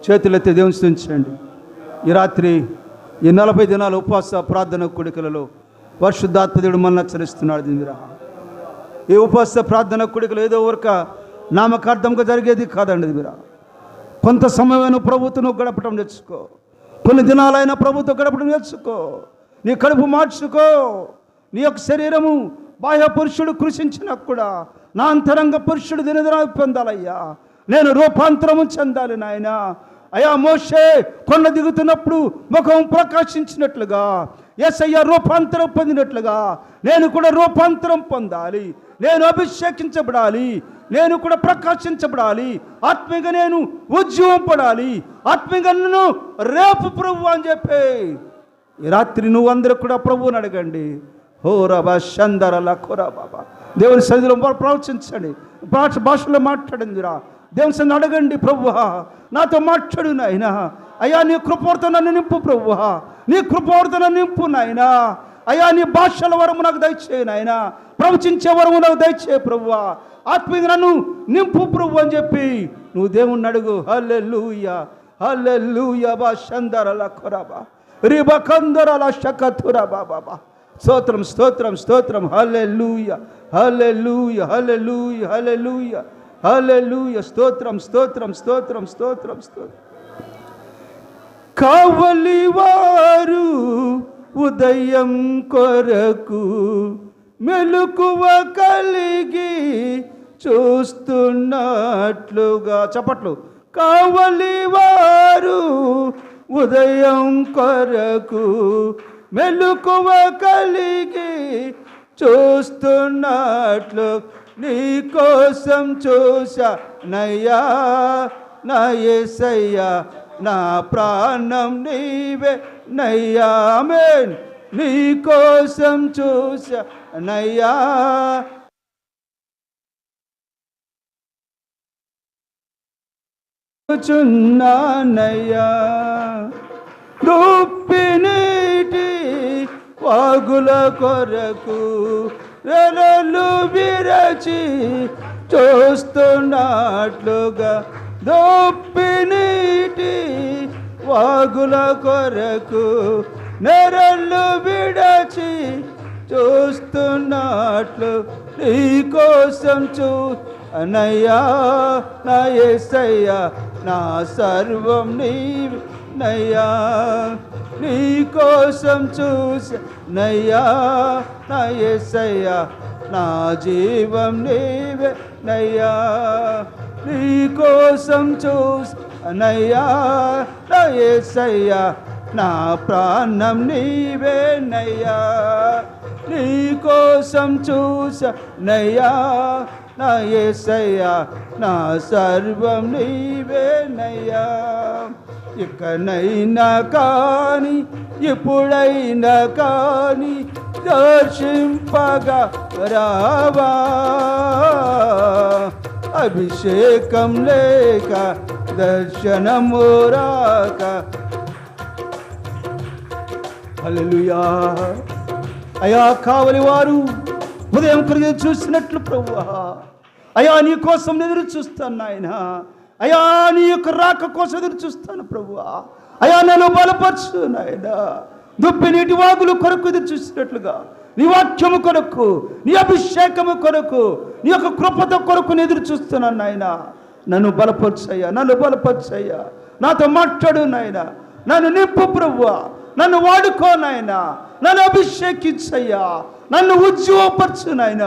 చేతులెత్తి దేవుని స్తుతించండి. ఈ రాత్రి ఈ 40 దినాల ఉపవాస ప్రార్థన కూడికలలో పరిశుద్ధాత్మ దేవుడు మనల్ని హెచ్చరిస్తున్నాడు. దీనిరా ఈ ఉపవాస ప్రార్థన కూడికలు ఏదో ఊరక నామకార్థంగా జరిగేది కాదండి. మీరా కొంత సమయమైన ప్రభుత్వం గడపడం నేర్చుకో, కొన్ని దినాలైన ప్రభుత్వం గడపడం నేర్చుకో, నీ కడుపు మార్చుకో. నీ యొక్క శరీరము బాహ్య పురుషుడు కృషించినా కూడా నా అంతరంగ పురుషుడు దినదిన పొందాలయ్యా. నేను రూపాంతరము చెందాలి నాయన. అయ్యా మోషే కొండ దిగుతున్నప్పుడు ముఖం ప్రకాశించినట్లుగా, యేసయ్య రూపాంతరం పొందినట్లుగా నేను కూడా రూపాంతరం పొందాలి. నేను అభిషేకించబడాలి, నేను కూడా ప్రకాశించబడాలి, ఆత్మీయంగా నేను ఉద్యమం పడాలి, ఆత్మీయంగా నన్ను రేపు ప్రభు అని చెప్పి ఈ రాత్రి నువ్వు అందరూ కూడా ప్రభువుని అడగండి. హో రబా షందరల ఖోరా బాబా, దేవుని సన్నిధిలో ప్రవచించండి, భాషలో మాట్లాడిందిరా. దేవుని సన్నిధిని అడగండి, ప్రభువా నాతో మాట్లాడు నాయనా. అయ్యా నీ కృపతో నన్ను నింపు ప్రభువా, నీ కృపతో నన్ను నింపు నాయనా. అయ్యా నీ భాషల వరము నాకు దయచేయి నాయనా, ప్రవచించే వరము నాకు దయచేయి ప్రభువా, ఆత్మీయంగా నన్ను నింపు ప్రభు అని చెప్పి నువ్వు దేవుణ్ణి అడుగు. హల్లెలూయా హల్లెలూయా బా షందరల ఖోరాబా రిబా కందరల షకతురా బాబా. స్తోత్రం స్తోత్రం స్తోత్రం. హల్లెలూయా హల్లెలూయా హల్లెలూయా హల్లెలూయా హల్లెలూయా. స్తోత్రం స్తోత్రం స్తోత్రం స్తోత్రం స్తోత్రం. కావలి వారు ఉదయం కొరకు మెలకువ కలిగి చూస్తున్నట్లుగా చప్పట్లు. కావలి వారు ఉదయం కొరకు మెలకువ కలిగి చూస్తున్నట్లు నీ కోసం చూసా నయ్యా నా యేసయ్యా, నా ప్రాణం నీవే నయ్యా. ఆమేన్. నీ కోసం చూసా నయ్యా, చున్నానయ్యా. దుప్పినీటి వాగుల కొరకు రెలలు విరచి చూస్తున్నట్లుగా, దుప్పినీటి వాగుల కొరకు నెరళ్ళు విడచి చూస్తున్నట్లు నీ కోసం అనయ్యా నా యేసయ్యా, నా సర్వం నీవే నయ్యా. నీ కోసం చూసా నయ్యా నా యేసయ్యా, నా జీవం నీవే నయ్యా. నీ కోసం చూసా నయ్యా నా యేసయ్యా, నా ప్రాణం నీవే నయ్యా. నీ కోసం చూసా నయ్యా నా యేసయ్యా, నా సర్వం నీవే నయ్యా. ఇకనైనా కానీ ఎప్పుడైనా కానీ దర్శింపగా రావా, అభిషేకం లేక దర్శనము రాక. హల్లెలూయా. అయా కావలి వారు ఉదయం కొరకు చూసినట్లు ప్రభువా, అయా నీ కోసం ఎదురు చూస్తాను నాయన. అయా నీ యొక్క రాక కోసం ఎదురు చూస్తాను ప్రభువా. అయా నన్ను బలపరచు నాయన. దుప్పి నీటి వాగులు కొరకు ఎదురు చూసినట్లుగా నీ వాక్యము కొరకు, నీ అభిషేకము కొరకు, నీ యొక్క కృపతో కొరకు ఎదురు చూస్తున్నాను నాయన. నన్ను బలపరచయ్యా, నన్ను బలపరచయ్యా. నాతో మాట్లాడు నాయన. నన్ను నింపు ప్రభువా, నన్ను వాడుకో నాయన. నన్ను అభిషేకించయ్యా, నన్ను ఉజ్జీవపరచు నాయన.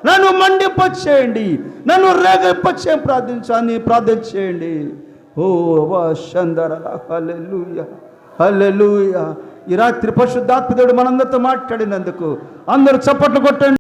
నన్ను మండిపచ్చేయండి, నన్ను రేగపచ్చే ప్రార్థన చేయండి. ఓ వాషందరల. హల్లెలూయా హల్లెలూయా. ఈ రాత్రి పరిశుద్ధాత్మ దేవుడు మనందరితో మాట్లాడినందుకు అందరూ చప్పట్లు కొట్టండి.